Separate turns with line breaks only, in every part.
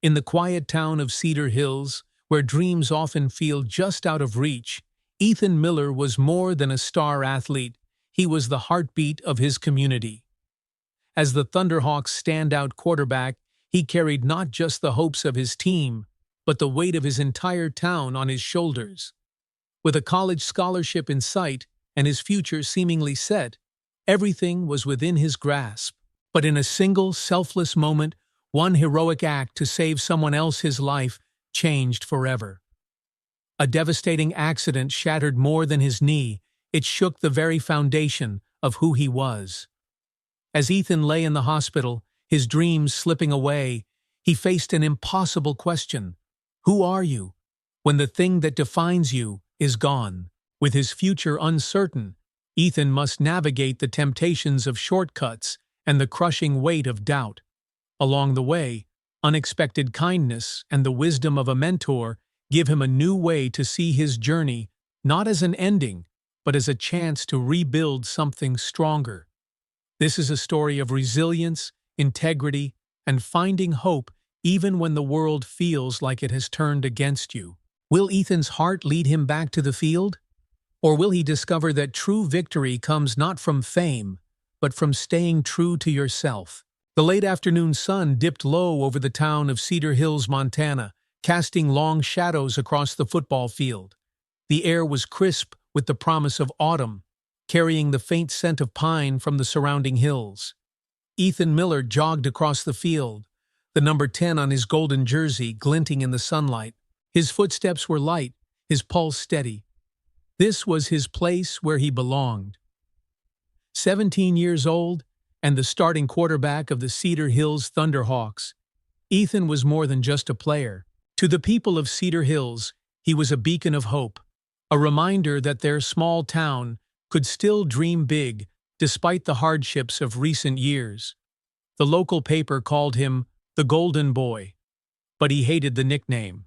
In the quiet town of Cedar Hills, where dreams often feel just out of reach, Ethan Miller was more than a star athlete. He was the heartbeat of his community. As the Thunderhawks' standout quarterback, he carried not just the hopes of his team, but the weight of his entire town on his shoulders. With a college scholarship in sight and his future seemingly set, everything was within his grasp. But in a single, selfless moment, one heroic act to save someone else's life changed forever. A devastating accident shattered more than his knee. It shook the very foundation of who he was. As Ethan lay in the hospital, his dreams slipping away, he faced an impossible question. Who are you when the thing that defines you is gone? With his future uncertain, Ethan must navigate the temptations of shortcuts and the crushing weight of doubt. Along the way, unexpected kindness and the wisdom of a mentor give him a new way to see his journey, not as an ending, but as a chance to rebuild something stronger. This is a story of resilience, integrity, and finding hope even when the world feels like it has turned against you. Will Ethan's heart lead him back to the field? Or will he discover that true victory comes not from fame, but from staying true to yourself? The late afternoon sun dipped low over the town of Cedar Hills, Montana, casting long shadows across the football field. The air was crisp with the promise of autumn, carrying the faint scent of pine from the surrounding hills. Ethan Miller jogged across the field, the number 10 on his golden jersey glinting in the sunlight. His footsteps were light, his pulse steady. This was his place where he belonged. 17 years old and the starting quarterback of the Cedar Hills Thunderhawks, Ethan was more than just a player. To the people of Cedar Hills, he was a beacon of hope, a reminder that their small town could still dream big despite the hardships of recent years. The local paper called him the Golden Boy, but he hated the nickname.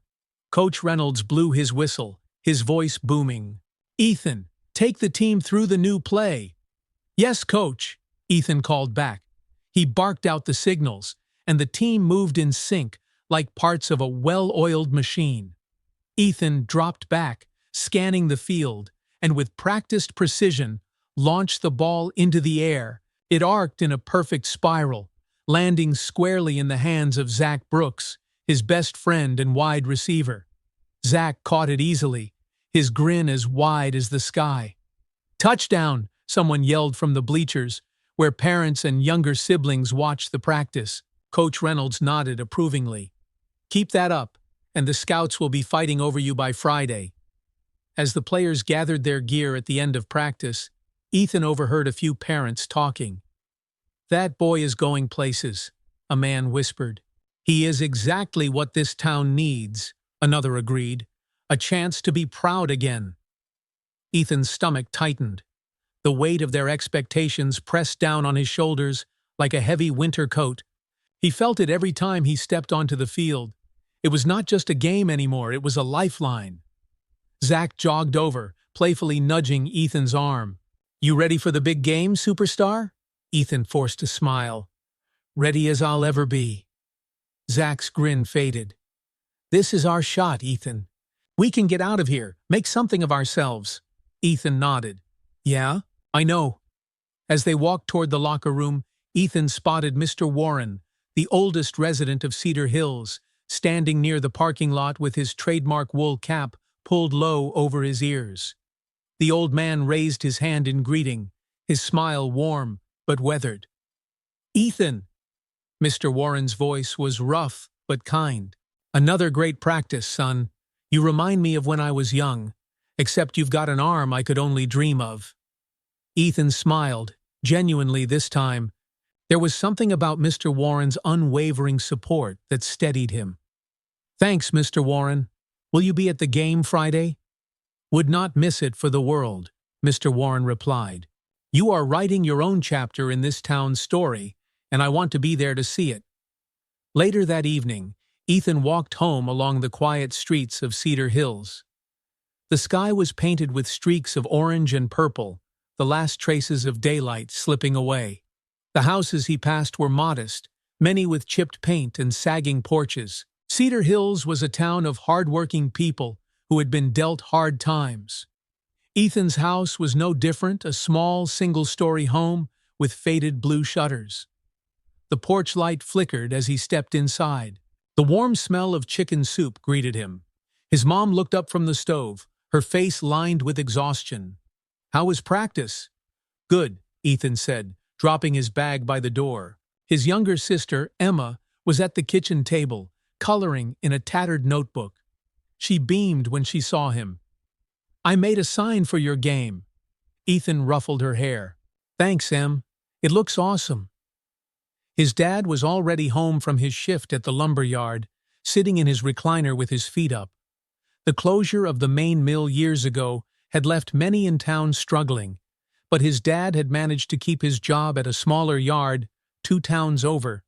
Coach Reynolds blew his whistle, his voice booming. "Ethan, take the team through the new play." "Yes, coach," Ethan called back. He barked out the signals, and the team moved in sync like parts of a well-oiled machine. Ethan dropped back, scanning the field, and with practiced precision, launched the ball into the air. It arced in a perfect spiral, landing squarely in the hands of Zach Brooks, his best friend and wide receiver. Zach caught it easily, his grin as wide as the sky. "Touchdown!" someone yelled from the bleachers, where parents and younger siblings watched the practice. Coach Reynolds nodded approvingly. "Keep that up, and the scouts will be fighting over you by Friday." As the players gathered their gear at the end of practice, Ethan overheard a few parents talking. "That boy is going places," a man whispered. "He is exactly what this town needs," another agreed. "A chance to be proud again." Ethan's stomach tightened. The weight of their expectations pressed down on his shoulders like a heavy winter coat. He felt it every time he stepped onto the field. It was not just a game anymore, it was a lifeline. Zach jogged over, playfully nudging Ethan's arm. "You ready for the big game, superstar?" Ethan forced a smile. "Ready as I'll ever be." Zach's grin faded. "This is our shot, Ethan. We can get out of here, make something of ourselves." Ethan nodded. "Yeah, I know." As they walked toward the locker room, Ethan spotted Mr. Warren, the oldest resident of Cedar Hills, standing near the parking lot with his trademark wool cap pulled low over his ears. The old man raised his hand in greeting, his smile warm but weathered. "Ethan!" Mr. Warren's voice was rough but kind. "Another great practice, son. You remind me of when I was young, except you've got an arm I could only dream of." Ethan smiled, genuinely this time. There was something about Mr. Warren's unwavering support that steadied him. "Thanks, Mr. Warren. Will you be at the game Friday?" "Would not miss it for the world," Mr. Warren replied. "You are writing your own chapter in this town's story, and I want to be there to see it." Later that evening, Ethan walked home along the quiet streets of Cedar Hills. The sky was painted with streaks of orange and purple, the last traces of daylight slipping away. The houses he passed were modest, many with chipped paint and sagging porches, Cedar Hills was a town of hard-working people who had been dealt hard times. Ethan's house was no different, a small, single-story home with faded blue shutters. The porch light flickered as he stepped inside. The warm smell of chicken soup greeted him. His mom looked up from the stove, her face lined with exhaustion. "How was practice?" "Good," Ethan said, dropping his bag by the door. His younger sister, Emma, was at the kitchen table, coloring in a tattered notebook. She beamed when she saw him. "I made a sign for your game." Ethan ruffled her hair. "Thanks, Em. It looks awesome." His dad was already home from his shift at the lumber yard, sitting in his recliner with his feet up. The closure of the main mill years ago had left many in town struggling, but his dad had managed to keep his job at a smaller yard 2 towns over.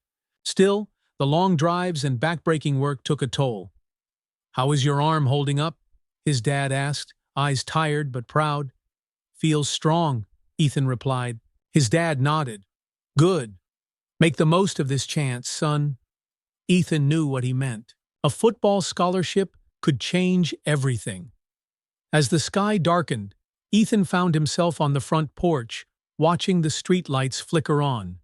Still, the long drives and backbreaking work took a toll. "How is your arm holding up?" his dad asked, eyes tired but proud. "Feels strong," Ethan replied. His dad nodded. "Good. Make the most of this chance, son." Ethan knew what he meant. A football scholarship could change everything. As the sky darkened, Ethan found himself on the front porch, watching the streetlights flicker on.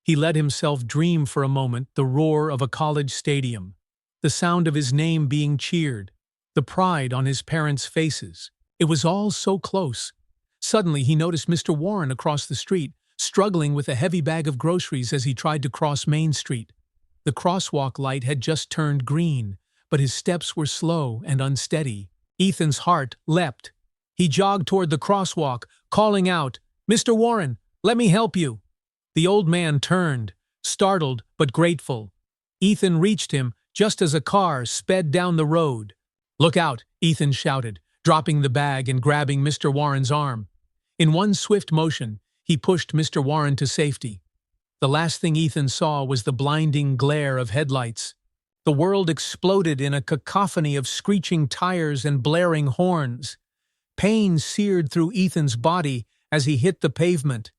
He let himself dream for a moment the roar of a college stadium, the sound of his name being cheered, the pride on his parents' faces. It was all so close. Suddenly he noticed Mr. Warren across the street, struggling with a heavy bag of groceries as he tried to cross Main Street. The crosswalk light had just turned green, but his steps were slow and unsteady. Ethan's heart leapt. He jogged toward the crosswalk, calling out, "Mr. Warren, let me help you." The old man turned, startled but grateful. Ethan reached him just as a car sped down the road. "Look out," Ethan shouted, dropping the bag and grabbing Mr. Warren's arm. In one swift motion, he pushed Mr. Warren to safety. The last thing Ethan saw was the blinding glare of headlights. The world exploded in a cacophony of screeching tires and blaring horns. Pain seared through Ethan's body as he hit the pavement.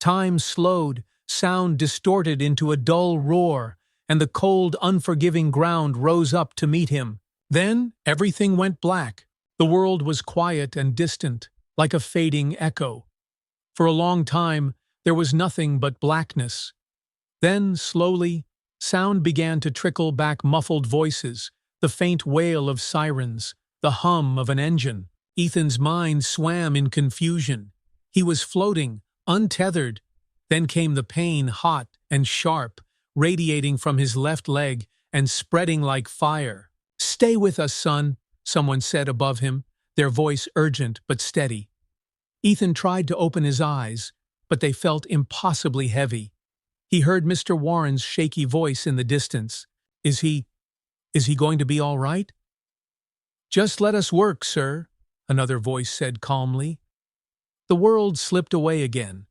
Time slowed, sound distorted into a dull roar, and the cold, unforgiving ground rose up to meet him. Then everything went black. The world was quiet and distant, like a fading echo. For a long time, there was nothing but blackness. Then, slowly, sound began to trickle back, muffled voices, the faint wail of sirens, the hum of an engine. Ethan's mind swam in confusion. He was floating, untethered. Then came the pain, hot and sharp, radiating from his left leg and spreading like fire. "Stay with us, son," someone said above him, their voice urgent but steady. Ethan tried to open his eyes, but they felt impossibly heavy. He heard Mr. Warren's shaky voice in the distance. Is he going to be all right?" "Just let us work, sir," another voice said calmly. The world slipped away again.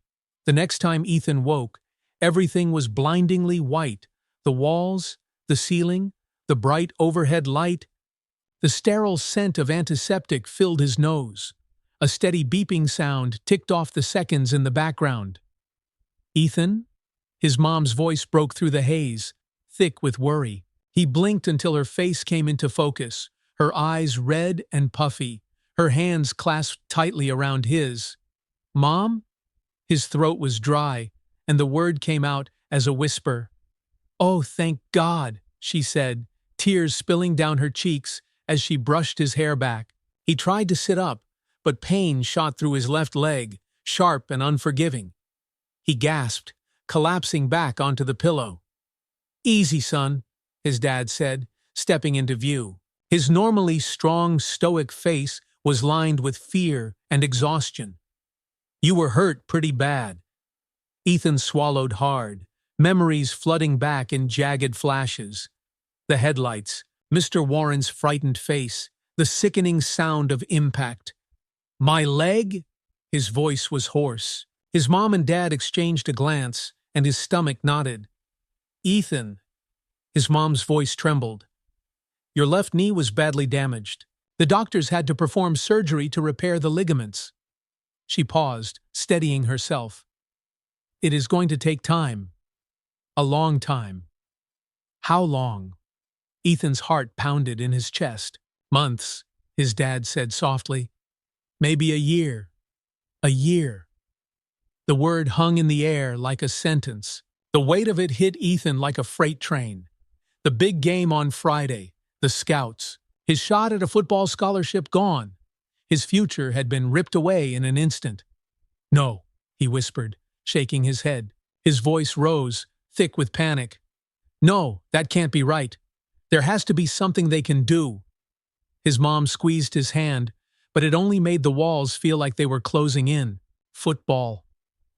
The next time Ethan woke, everything was blindingly white. The walls, the ceiling, the bright overhead light. The sterile scent of antiseptic filled his nose. A steady beeping sound ticked off the seconds in the background. "Ethan?" His mom's voice broke through the haze, thick with worry. He blinked until her face came into focus, her eyes red and puffy, her hands clasped tightly around his. "Mom?" His throat was dry, and the word came out as a whisper. "Oh, thank God," she said, tears spilling down her cheeks as she brushed his hair back. He tried to sit up, but pain shot through his left leg, sharp and unforgiving. He gasped, collapsing back onto the pillow. "Easy, son," his dad said, stepping into view. His normally strong, stoic face was lined with fear and exhaustion. "You were hurt pretty bad." Ethan swallowed hard, memories flooding back in jagged flashes. The headlights, Mr. Warren's frightened face, the sickening sound of impact. "My leg?" His voice was hoarse. His mom and dad exchanged a glance, and his stomach knotted. "Ethan." His mom's voice trembled. "Your left knee was badly damaged. The doctors had to perform surgery to repair the ligaments." She paused, steadying herself. "It is going to take time. A long time." "How long?" Ethan's heart pounded in his chest. Months, his dad said softly. Maybe a year. A year. The word hung in the air like a sentence. The weight of it hit Ethan like a freight train. The big game on Friday, the Scouts, his shot at a football scholarship gone. His future had been ripped away in an instant. No, he whispered, shaking his head. His voice rose, thick with panic. No, that can't be right. There has to be something they can do. His mom squeezed his hand, but it only made the walls feel like they were closing in. Football,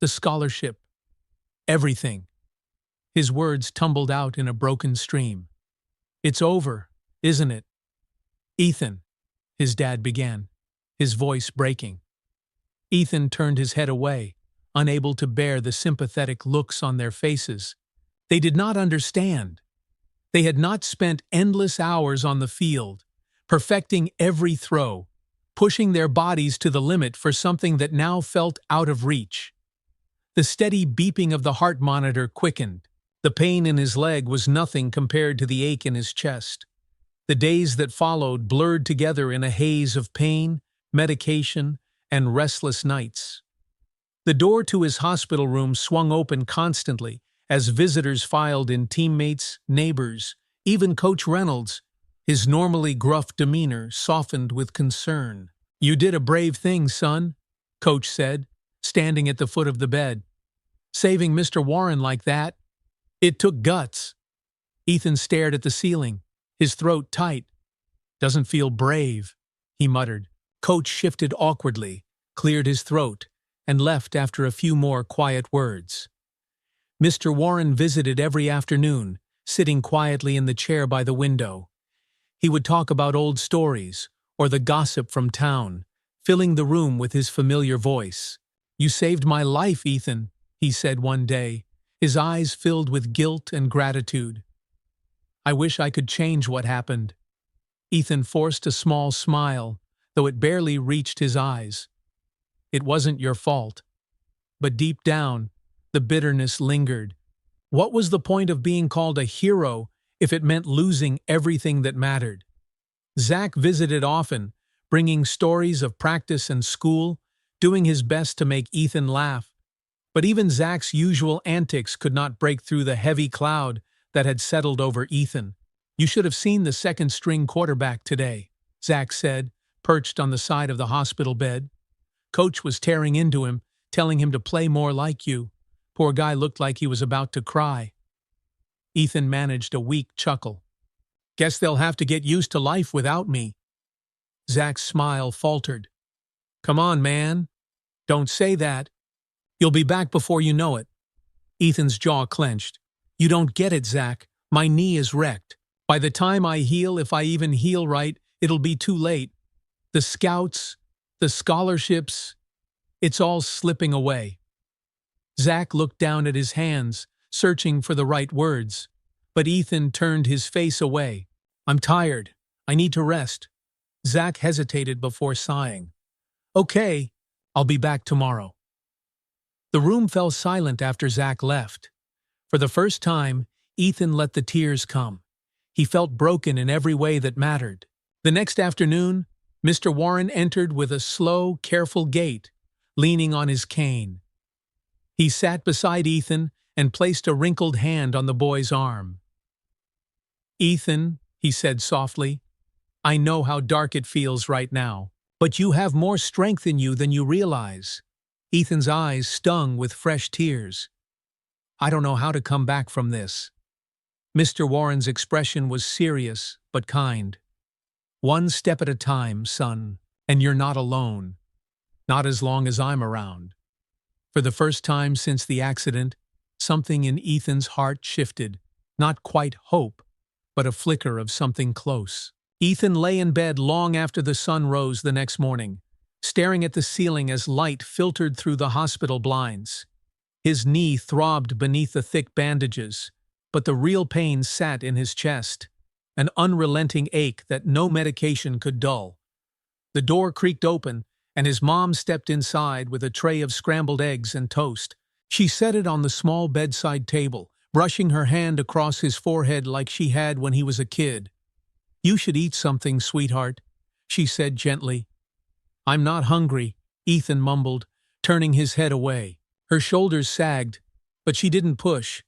the scholarship, everything. His words tumbled out in a broken stream. It's over, isn't it? Ethan, his dad began, his voice breaking. Ethan turned his head away, unable to bear the sympathetic looks on their faces. They did not understand. They had not spent endless hours on the field, perfecting every throw, pushing their bodies to the limit for something that now felt out of reach. The steady beeping of the heart monitor quickened. The pain in his leg was nothing compared to the ache in his chest. The days that followed blurred together in a haze of pain, medication, and restless nights. The door to his hospital room swung open constantly as visitors filed in, teammates, neighbors, even Coach Reynolds, his normally gruff demeanor softened with concern. You did a brave thing, son, Coach said, standing at the foot of the bed. Saving Mr. Warren like that. It took guts. Ethan stared at the ceiling, his throat tight. Doesn't feel brave, he muttered. Coach shifted awkwardly, cleared his throat, and left after a few more quiet words. Mr. Warren visited every afternoon, sitting quietly in the chair by the window. He would talk about old stories or the gossip from town, filling the room with his familiar voice. You saved my life, Ethan, he said one day, his eyes filled with guilt and gratitude. I wish I could change what happened. Ethan forced a small smile, though it barely reached his eyes. It wasn't your fault. But deep down, the bitterness lingered. What was the point of being called a hero if it meant losing everything that mattered? Zach visited often, bringing stories of practice and school, doing his best to make Ethan laugh. But even Zach's usual antics could not break through the heavy cloud that had settled over Ethan. You should have seen the second-string quarterback today, Zach said, perched on the side of the hospital bed. Coach was tearing into him, telling him to play more like you. Poor guy looked like he was about to cry. Ethan managed a weak chuckle. Guess they'll have to get used to life without me. Zach's smile faltered. Come on, man. Don't say that. You'll be back before you know it. Ethan's jaw clenched. You don't get it, Zach. My knee is wrecked. By the time I heal, if I even heal right, it'll be too late. The Scouts, the scholarships, it's all slipping away. Zach looked down at his hands, searching for the right words. But Ethan turned his face away. I'm tired. I need to rest. Zach hesitated before sighing. Okay, I'll be back tomorrow. The room fell silent after Zach left. For the first time, Ethan let the tears come. He felt broken in every way that mattered. The next afternoon, Mr. Warren entered with a slow, careful gait, leaning on his cane. He sat beside Ethan and placed a wrinkled hand on the boy's arm. Ethan, he said softly, I know how dark it feels right now, but you have more strength in you than you realize. Ethan's eyes stung with fresh tears. I don't know how to come back from this. Mr. Warren's expression was serious but kind. One step at a time, son, and you're not alone. Not as long as I'm around. For the first time since the accident, something in Ethan's heart shifted, not quite hope, but a flicker of something close. Ethan lay in bed long after the sun rose the next morning, staring at the ceiling as light filtered through the hospital blinds. His knee throbbed beneath the thick bandages, but the real pain sat in his chest, an unrelenting ache that no medication could dull. The door creaked open, and his mom stepped inside with a tray of scrambled eggs and toast. She set it on the small bedside table, brushing her hand across his forehead like she had when he was a kid. "You should eat something, sweetheart," she said gently. "I'm not hungry," Ethan mumbled, turning his head away. Her shoulders sagged, but she didn't push.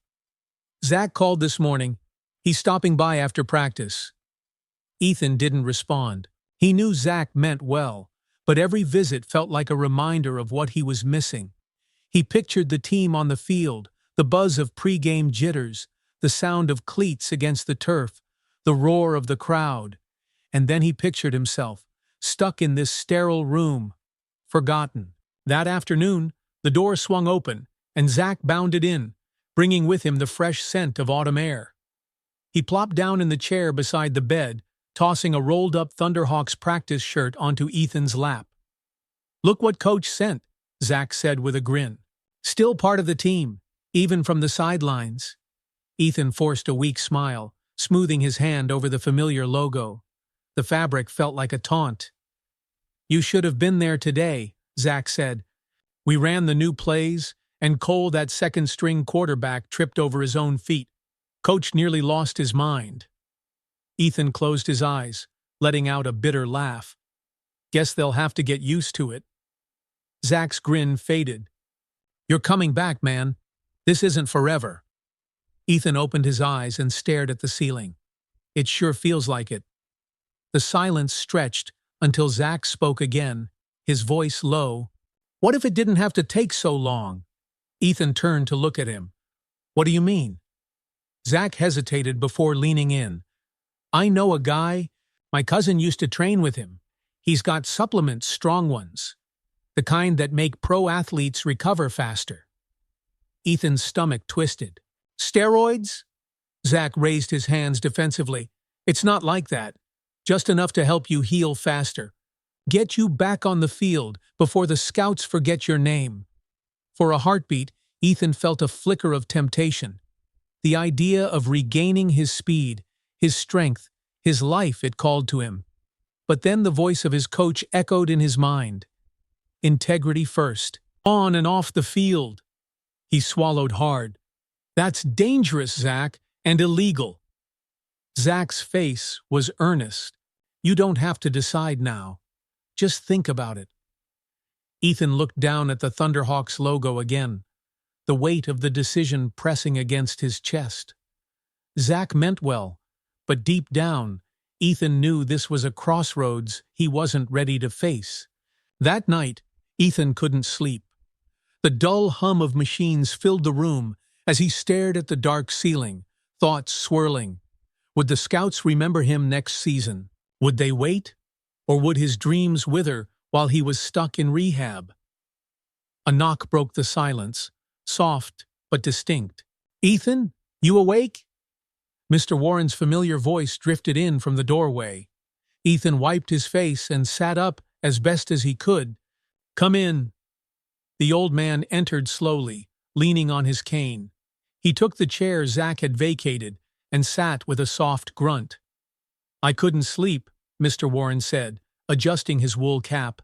"Zach called this morning. He's stopping by after practice." Ethan didn't respond. He knew Zach meant well, but every visit felt like a reminder of what he was missing. He pictured the team on the field, the buzz of pre-game jitters, the sound of cleats against the turf, the roar of the crowd. And then he pictured himself, stuck in this sterile room, forgotten. That afternoon, the door swung open, and Zach bounded in, bringing with him the fresh scent of autumn air. He plopped down in the chair beside the bed, tossing a rolled-up Thunderhawks practice shirt onto Ethan's lap. "Look what Coach sent," Zach said with a grin. "Still part of the team, even from the sidelines." Ethan forced a weak smile, smoothing his hand over the familiar logo. The fabric felt like a taunt. "You should have been there today," Zach said. "We ran the new plays, and Cole, that second-string quarterback, tripped over his own feet. Coach nearly lost his mind." Ethan closed his eyes, letting out a bitter laugh. "Guess they'll have to get used to it." Zach's grin faded. "You're coming back, man. This isn't forever." Ethan opened his eyes and stared at the ceiling. "It sure feels like it." The silence stretched until Zach spoke again, his voice low. "What if it didn't have to take so long?" Ethan turned to look at him. "What do you mean?" Zach hesitated before leaning in. "I know a guy. My cousin used to train with him. He's got supplements, strong ones. The kind that make pro athletes recover faster." Ethan's stomach twisted. "Steroids?" Zach raised his hands defensively. "It's not like that. Just enough to help you heal faster. Get you back on the field before the scouts forget your name." For a heartbeat, Ethan felt a flicker of temptation. The idea of regaining his speed, his strength, his life, it called to him. But then the voice of his coach echoed in his mind. "Integrity first, on and off the field." He swallowed hard. "That's dangerous, Zach, and illegal." Zach's face was earnest. "You don't have to decide now. Just think about it." Ethan looked down at the Thunderhawks logo again, the weight of the decision pressing against his chest. Zach meant well, but deep down, Ethan knew this was a crossroads he wasn't ready to face. That night, Ethan couldn't sleep. The dull hum of machines filled the room as he stared at the dark ceiling, thoughts swirling. Would the scouts remember him next season? Would they wait? Or would his dreams wither while he was stuck in rehab? A knock broke the silence, soft but distinct. "Ethan, you awake?" Mr. Warren's familiar voice drifted in from the doorway. Ethan wiped his face and sat up as best as he could. "Come in." The old man entered slowly, leaning on his cane. He took the chair Zach had vacated and sat with a soft grunt. "I couldn't sleep," Mr. Warren said, adjusting his wool cap.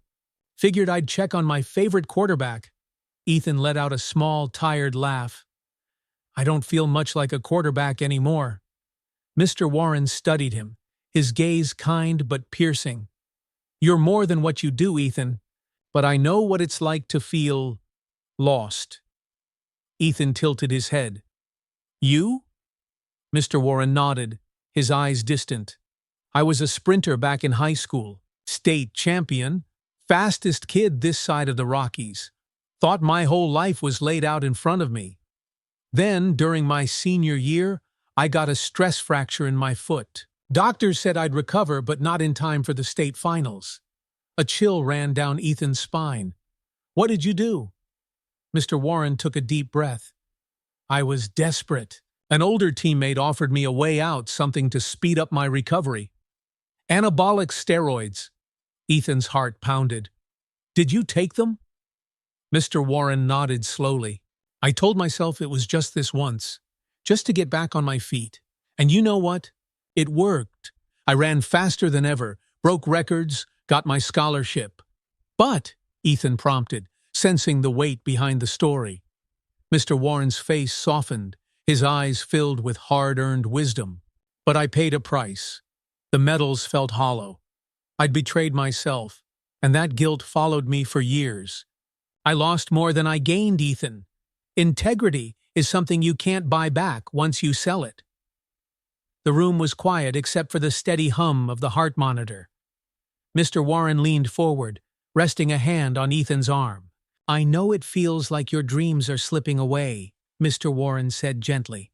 "Figured I'd check on my favorite quarterback." Ethan let out a small, tired laugh. "I don't feel much like a quarterback anymore." Mr. Warren studied him, his gaze kind but piercing. "You're more than what you do, Ethan, but I know what it's like to feel lost." Ethan tilted his head. "You?" Mr. Warren nodded, his eyes distant. "I was a sprinter back in high school, state champion, fastest kid this side of the Rockies. Thought my whole life was laid out in front of me. Then, during my senior year, I got a stress fracture in my foot. Doctors said I'd recover, but not in time for the state finals." A chill ran down Ethan's spine. "What did you do?" Mr. Warren took a deep breath. "I was desperate. An older teammate offered me a way out, something to speed up my recovery. Anabolic steroids." Ethan's heart pounded. "Did you take them?" Mr. Warren nodded slowly. "I told myself it was just this once, just to get back on my feet. And you know what? It worked. I ran faster than ever, broke records, got my scholarship." "But," Ethan prompted, sensing the weight behind the story. Mr. Warren's face softened, his eyes filled with hard-earned wisdom. But I paid a price. The medals felt hollow. I'd betrayed myself, and that guilt followed me for years. I lost more than I gained, Ethan. Integrity is something you can't buy back once you sell it. The room was quiet except for the steady hum of the heart monitor. Mr. Warren leaned forward, resting a hand on Ethan's arm. "I know it feels like your dreams are slipping away," Mr. Warren said gently.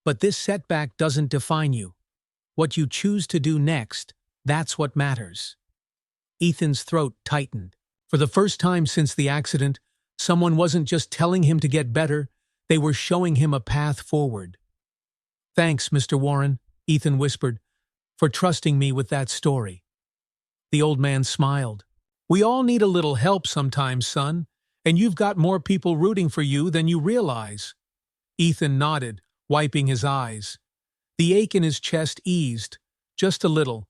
"But this setback doesn't define you. What you choose to do next, that's what matters." Ethan's throat tightened. For the first time since the accident, someone wasn't just telling him to get better, they were showing him a path forward. "Thanks, Mr. Warren," Ethan whispered, "for trusting me with that story." The old man smiled. "We all need a little help sometimes, son, and you've got more people rooting for you than you realize." Ethan nodded, wiping his eyes. The ache in his chest eased, just a little.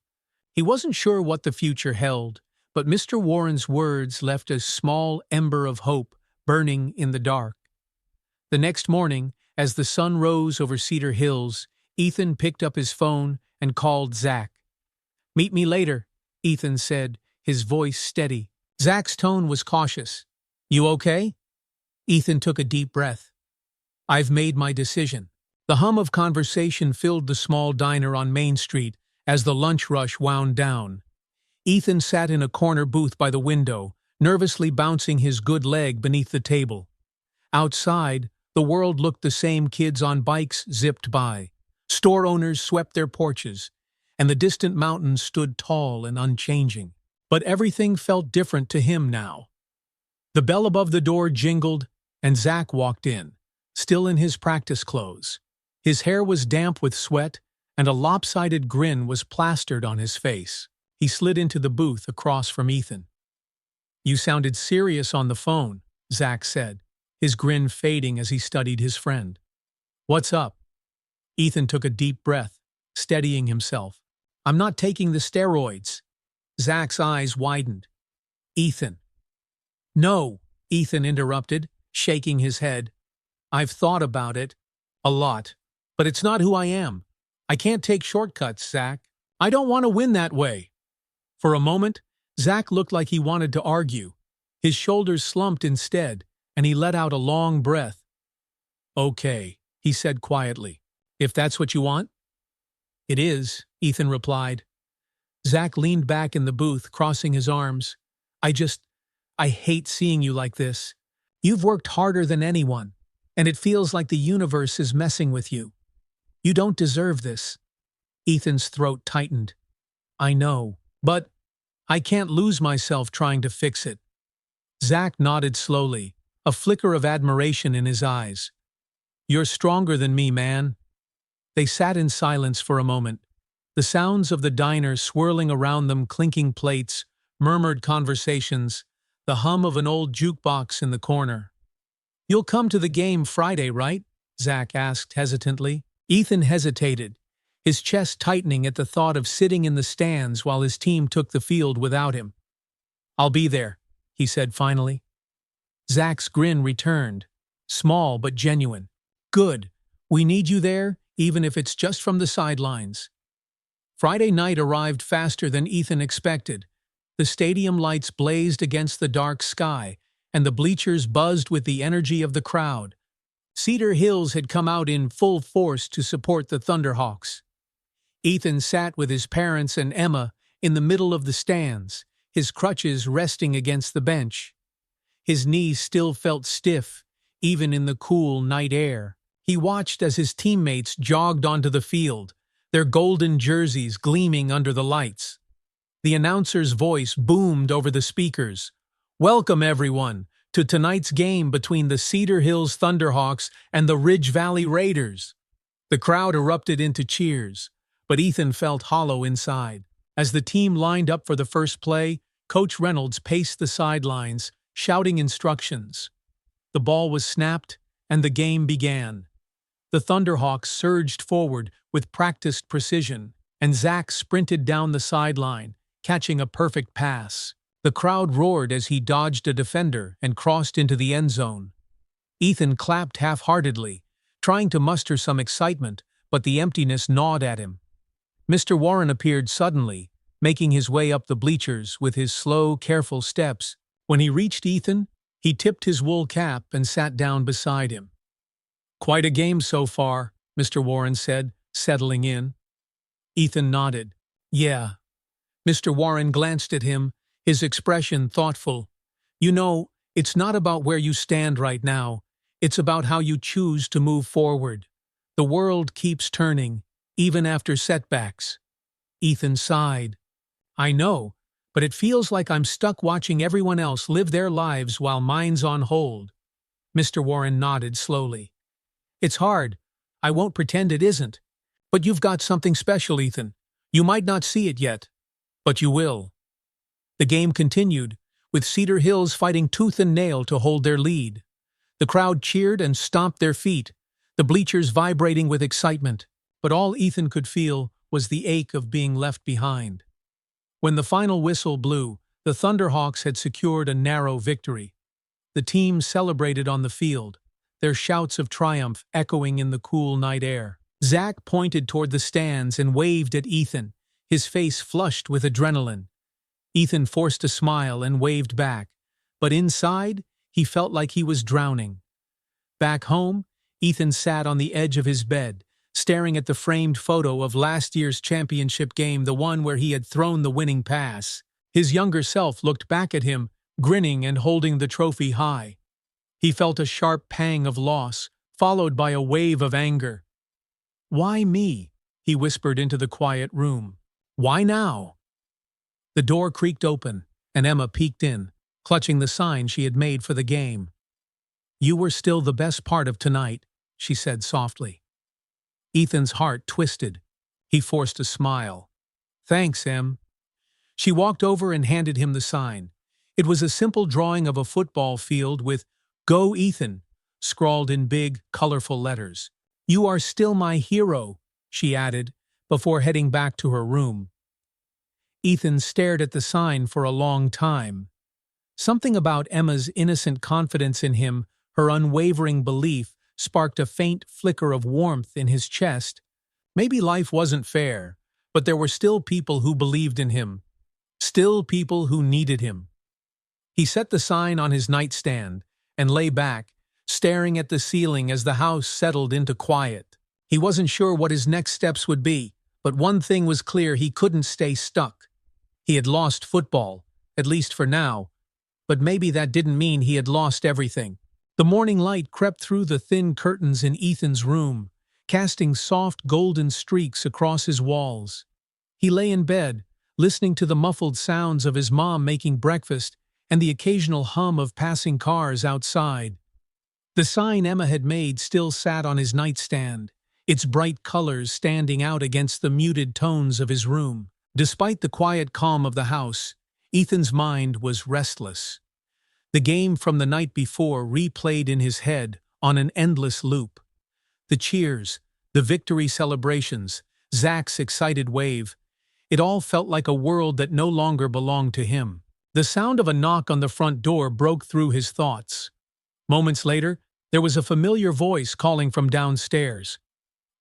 He wasn't sure what the future held, but Mr. Warren's words left a small ember of hope burning in the dark. The next morning, as the sun rose over Cedar Hills, Ethan picked up his phone and called Zach. "Meet me later," Ethan said, his voice steady. Zach's tone was cautious. "You okay?" Ethan took a deep breath. "I've made my decision." The hum of conversation filled the small diner on Main Street as the lunch rush wound down. Ethan sat in a corner booth by the window, nervously bouncing his good leg beneath the table. Outside, the world looked the same. Kids on bikes zipped by. Store owners swept their porches, and the distant mountains stood tall and unchanging. But everything felt different to him now. The bell above the door jingled, and Zach walked in, still in his practice clothes. His hair was damp with sweat, and a lopsided grin was plastered on his face. He slid into the booth across from Ethan. "You sounded serious on the phone," Zach said, his grin fading as he studied his friend. "What's up?" Ethan took a deep breath, steadying himself. "I'm not taking the steroids." Zach's eyes widened. "Ethan." "No," Ethan interrupted, shaking his head. "I've thought about it. A lot. But it's not who I am. I can't take shortcuts, Zach. I don't want to win that way." For a moment, Zach looked like he wanted to argue. His shoulders slumped instead, and he let out a long breath. "Okay," he said quietly. "If that's what you want." "It is," Ethan replied. Zach leaned back in the booth, crossing his arms. I hate seeing you like this. You've worked harder than anyone, and it feels like the universe is messing with you. You don't deserve this." Ethan's throat tightened. "I know, but I can't lose myself trying to fix it." Zach nodded slowly, a flicker of admiration in his eyes. "You're stronger than me, man." They sat in silence for a moment, the sounds of the diner swirling around them, clinking plates, murmured conversations, the hum of an old jukebox in the corner. "You'll come to the game Friday, right?" Zach asked hesitantly. Ethan hesitated, his chest tightening at the thought of sitting in the stands while his team took the field without him. "I'll be there," he said finally. Zach's grin returned, small but genuine. "Good. We need you there, even if it's just from the sidelines." Friday night arrived faster than Ethan expected. The stadium lights blazed against the dark sky, and the bleachers buzzed with the energy of the crowd. Cedar Hills had come out in full force to support the Thunderhawks. Ethan sat with his parents and Emma in the middle of the stands, his crutches resting against the bench. His knees still felt stiff, even in the cool night air. He watched as his teammates jogged onto the field, their golden jerseys gleaming under the lights. The announcer's voice boomed over the speakers. "Welcome, everyone, to tonight's game between the Cedar Hills Thunderhawks and the Ridge Valley Raiders." The crowd erupted into cheers, but Ethan felt hollow inside. As the team lined up for the first play, Coach Reynolds paced the sidelines, shouting instructions. The ball was snapped, and the game began. The Thunderhawks surged forward with practiced precision, and Zach sprinted down the sideline, catching a perfect pass. The crowd roared as he dodged a defender and crossed into the end zone. Ethan clapped half-heartedly, trying to muster some excitement, but the emptiness gnawed at him. Mr. Warren appeared suddenly, making his way up the bleachers with his slow, careful steps. When he reached Ethan, he tipped his wool cap and sat down beside him. "Quite a game so far," Mr. Warren said, settling in. Ethan nodded. "Yeah." Mr. Warren glanced at him, his expression thoughtful. "You know, it's not about where you stand right now. It's about how you choose to move forward. The world keeps turning, even after setbacks." Ethan sighed. "I know, but it feels like I'm stuck watching everyone else live their lives while mine's on hold." Mr. Warren nodded slowly. "It's hard. I won't pretend it isn't. But you've got something special, Ethan. You might not see it yet, but you will." The game continued, with Cedar Hills fighting tooth and nail to hold their lead. The crowd cheered and stomped their feet, the bleachers vibrating with excitement, but all Ethan could feel was the ache of being left behind. When the final whistle blew, the Thunderhawks had secured a narrow victory. The team celebrated on the field, their shouts of triumph echoing in the cool night air. Zach pointed toward the stands and waved at Ethan, his face flushed with adrenaline. Ethan forced a smile and waved back, but inside, he felt like he was drowning. Back home, Ethan sat on the edge of his bed, staring at the framed photo of last year's championship game, the one where he had thrown the winning pass. His younger self looked back at him, grinning and holding the trophy high. He felt a sharp pang of loss, followed by a wave of anger. "Why me?" he whispered into the quiet room. "Why now?" The door creaked open, and Emma peeked in, clutching the sign she had made for the game. "You were still the best part of tonight," she said softly. Ethan's heart twisted. He forced a smile. "Thanks, Em." She walked over and handed him the sign. It was a simple drawing of a football field with "Go Ethan" scrawled in big, colorful letters. "You are still my hero," she added, before heading back to her room. Ethan stared at the sign for a long time. Something about Emma's innocent confidence in him, her unwavering belief, sparked a faint flicker of warmth in his chest. Maybe life wasn't fair, but there were still people who believed in him. Still people who needed him. He set the sign on his nightstand and lay back, staring at the ceiling as the house settled into quiet. He wasn't sure what his next steps would be, but one thing was clear: he couldn't stay stuck. He had lost football, at least for now, but maybe that didn't mean he had lost everything. The morning light crept through the thin curtains in Ethan's room, casting soft golden streaks across his walls. He lay in bed, listening to the muffled sounds of his mom making breakfast and the occasional hum of passing cars outside. The sign Emma had made still sat on his nightstand, its bright colors standing out against the muted tones of his room. Despite the quiet calm of the house, Ethan's mind was restless. The game from the night before replayed in his head on an endless loop. The cheers, the victory celebrations, Zach's excited wave. It all felt like a world that no longer belonged to him. The sound of a knock on the front door broke through his thoughts. Moments later, there was a familiar voice calling from downstairs.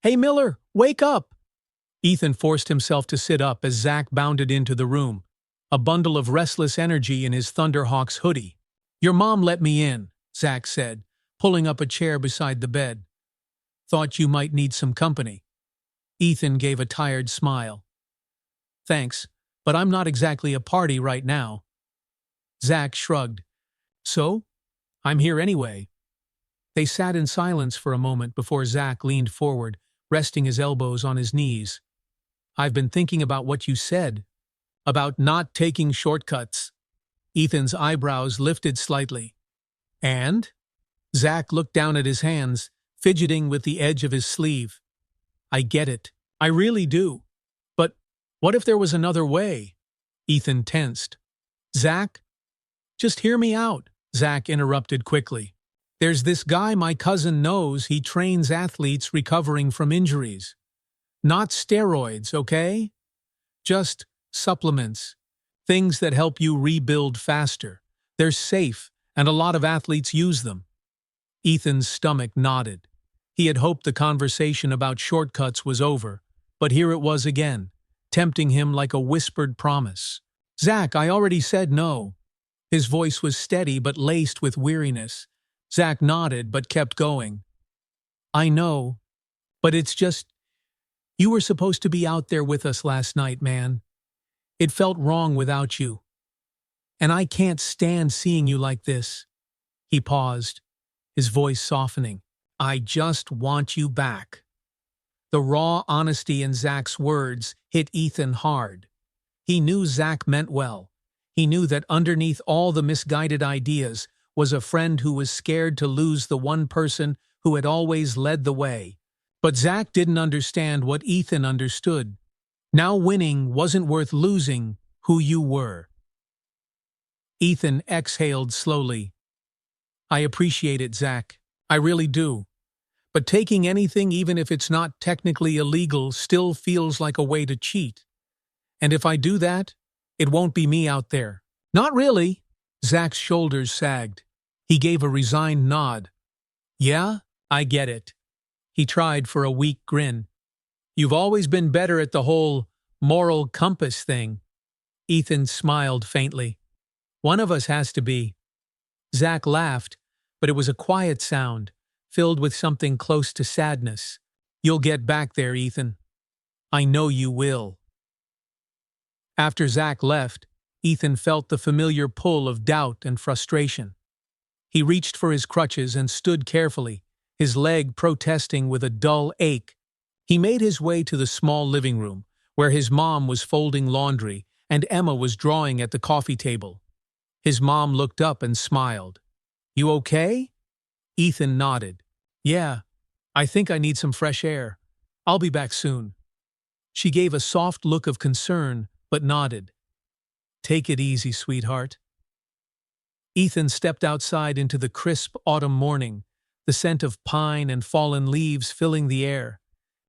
"Hey, Miller, wake up!" Ethan forced himself to sit up as Zach bounded into the room, a bundle of restless energy in his Thunderhawks hoodie. "Your mom let me in," Zach said, pulling up a chair beside the bed. "Thought you might need some company." Ethan gave a tired smile. "Thanks, but I'm not exactly a party right now." Zach shrugged. "So? I'm here anyway." They sat in silence for a moment before Zach leaned forward, resting his elbows on his knees. "I've been thinking about what you said. About not taking shortcuts." Ethan's eyebrows lifted slightly. "And?" Zach looked down at his hands, fidgeting with the edge of his sleeve. "I get it. I really do. But what if there was another way?" Ethan tensed. "Zach, just hear me out," Zach interrupted quickly. "There's this guy my cousin knows. He trains athletes recovering from injuries. Not steroids, okay? Just supplements. Things that help you rebuild faster. They're safe, and a lot of athletes use them." Ethan's stomach nodded. He had hoped the conversation about shortcuts was over, but here it was again, tempting him like a whispered promise. "Zach, I already said no." His voice was steady but laced with weariness. Zach nodded but kept going. "I know, but it's just, you were supposed to be out there with us last night, man. It felt wrong without you. And I can't stand seeing you like this." He paused, his voice softening. "I just want you back." The raw honesty in Zach's words hit Ethan hard. He knew Zach meant well. He knew that underneath all the misguided ideas was a friend who was scared to lose the one person who had always led the way. But Zach didn't understand what Ethan understood. Now winning wasn't worth losing who you were. Ethan exhaled slowly. "I appreciate it, Zach. I really do. But taking anything, even if it's not technically illegal, still feels like a way to cheat. And if I do that, it won't be me out there." "Not really." Zach's shoulders sagged. He gave a resigned nod. "Yeah, I get it." He tried for a weak grin. "You've always been better at the whole moral compass thing." Ethan smiled faintly. "One of us has to be." Zach laughed, but it was a quiet sound, filled with something close to sadness. "You'll get back there, Ethan. I know you will." After Zach left, Ethan felt the familiar pull of doubt and frustration. He reached for his crutches and stood carefully, his leg protesting with a dull ache. He made his way to the small living room, where his mom was folding laundry and Emma was drawing at the coffee table. His mom looked up and smiled. "You okay?" Ethan nodded. "Yeah, I think I need some fresh air. I'll be back soon." She gave a soft look of concern, but nodded. "Take it easy, sweetheart." Ethan stepped outside into the crisp autumn morning, the scent of pine and fallen leaves filling the air.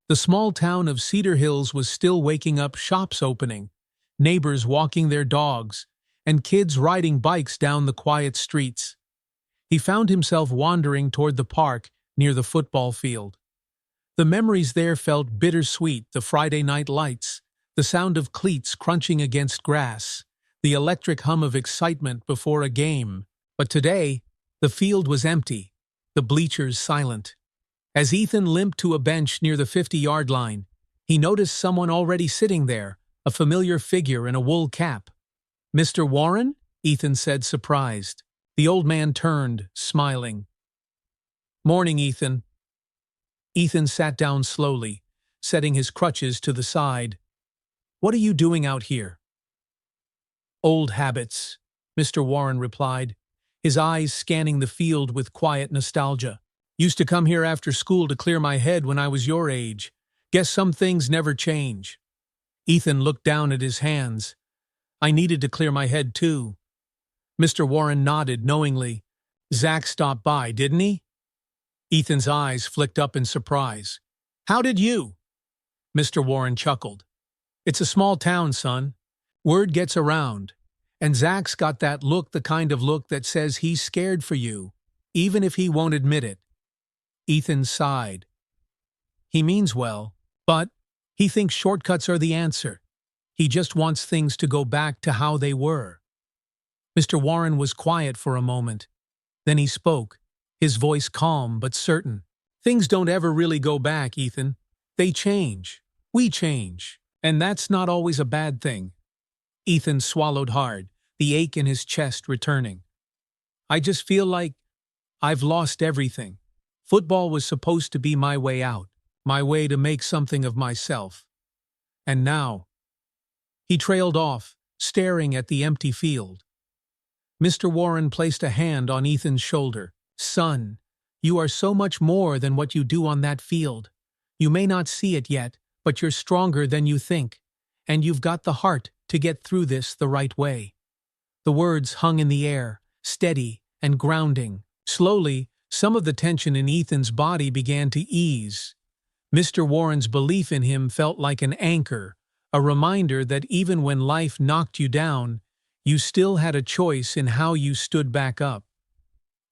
The small town of Cedar Hills was still waking up, shops opening, neighbors walking their dogs, and kids riding bikes down the quiet streets. He found himself wandering toward the park near the football field. The memories there felt bittersweet: the Friday night lights, the sound of cleats crunching against grass, the electric hum of excitement before a game. But today, the field was empty, the bleachers silent. As Ethan limped to a bench near the 50-yard line, he noticed someone already sitting there, a familiar figure in a wool cap. "Mr. Warren?" Ethan said, surprised. The old man turned, smiling. "Morning, Ethan." Ethan sat down slowly, setting his crutches to the side. "What are you doing out here?" "Old habits," Mr. Warren replied, his eyes scanning the field with quiet nostalgia. "Used to come here after school to clear my head when I was your age. Guess some things never change." Ethan looked down at his hands. "I needed to clear my head too." Mr. Warren nodded knowingly. "Zach stopped by, didn't he?" Ethan's eyes flicked up in surprise. "How did you?" Mr. Warren chuckled. "It's a small town, son. Word gets around. And Zach's got that look, the kind of look that says he's scared for you, even if he won't admit it." Ethan sighed. "He means well, but he thinks shortcuts are the answer. He just wants things to go back to how they were." Mr. Warren was quiet for a moment. Then he spoke, his voice calm but certain. "Things don't ever really go back, Ethan. They change. We change. And that's not always a bad thing." Ethan swallowed hard, the ache in his chest returning. "I just feel like I've lost everything. Football was supposed to be my way out, my way to make something of myself. And now—" He trailed off, staring at the empty field. Mr. Warren placed a hand on Ethan's shoulder. "Son, you are so much more than what you do on that field. You may not see it yet, but you're stronger than you think, and you've got the heart to get through this the right way." The words hung in the air, steady and grounding. Slowly, some of the tension in Ethan's body began to ease. Mr. Warren's belief in him felt like an anchor, a reminder that even when life knocked you down, you still had a choice in how you stood back up.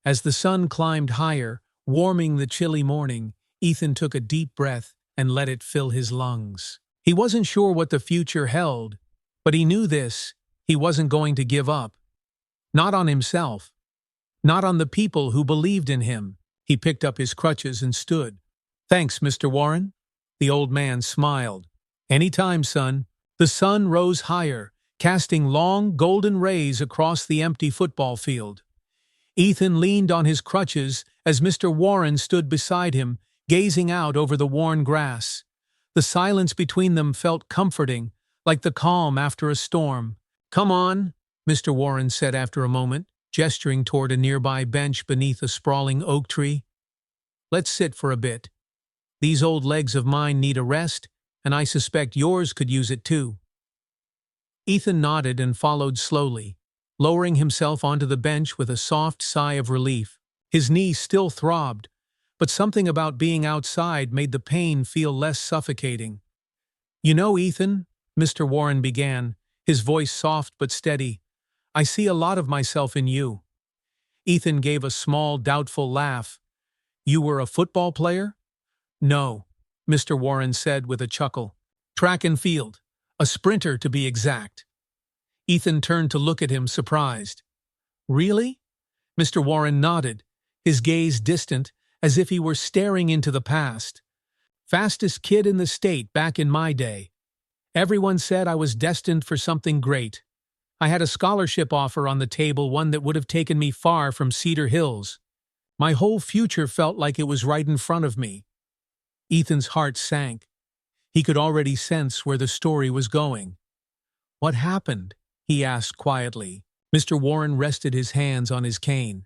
As the sun climbed higher, warming the chilly morning, Ethan took a deep breath and let it fill his lungs. He wasn't sure what the future held, but he knew this: he wasn't going to give up. Not on himself. Not on the people who believed in him. He picked up his crutches and stood. "Thanks, Mr. Warren." The old man smiled. "Any time, son." The sun rose higher, casting long, golden rays across the empty football field. Ethan leaned on his crutches as Mr. Warren stood beside him, gazing out over the worn grass. The silence between them felt comforting, like the calm after a storm. "Come on," Mr. Warren said after a moment, gesturing toward a nearby bench beneath a sprawling oak tree. "Let's sit for a bit. These old legs of mine need a rest, and I suspect yours could use it too." Ethan nodded and followed slowly, lowering himself onto the bench with a soft sigh of relief. His knees still throbbed, but something about being outside made the pain feel less suffocating. "You know, Ethan," Mr. Warren began, his voice soft but steady, "I see a lot of myself in you." Ethan gave a small, doubtful laugh. "You were a football player?" "No," Mr. Warren said with a chuckle. "Track and field. A sprinter, to be exact." Ethan turned to look at him, surprised. "Really?" Mr. Warren nodded, his gaze distant, as if he were staring into the past. "Fastest kid in the state back in my day. Everyone said I was destined for something great. I had a scholarship offer on the table, one that would have taken me far from Cedar Hills. My whole future felt like it was right in front of me." Ethan's heart sank. He could already sense where the story was going. "What happened?" he asked quietly. Mr. Warren rested his hands on his cane.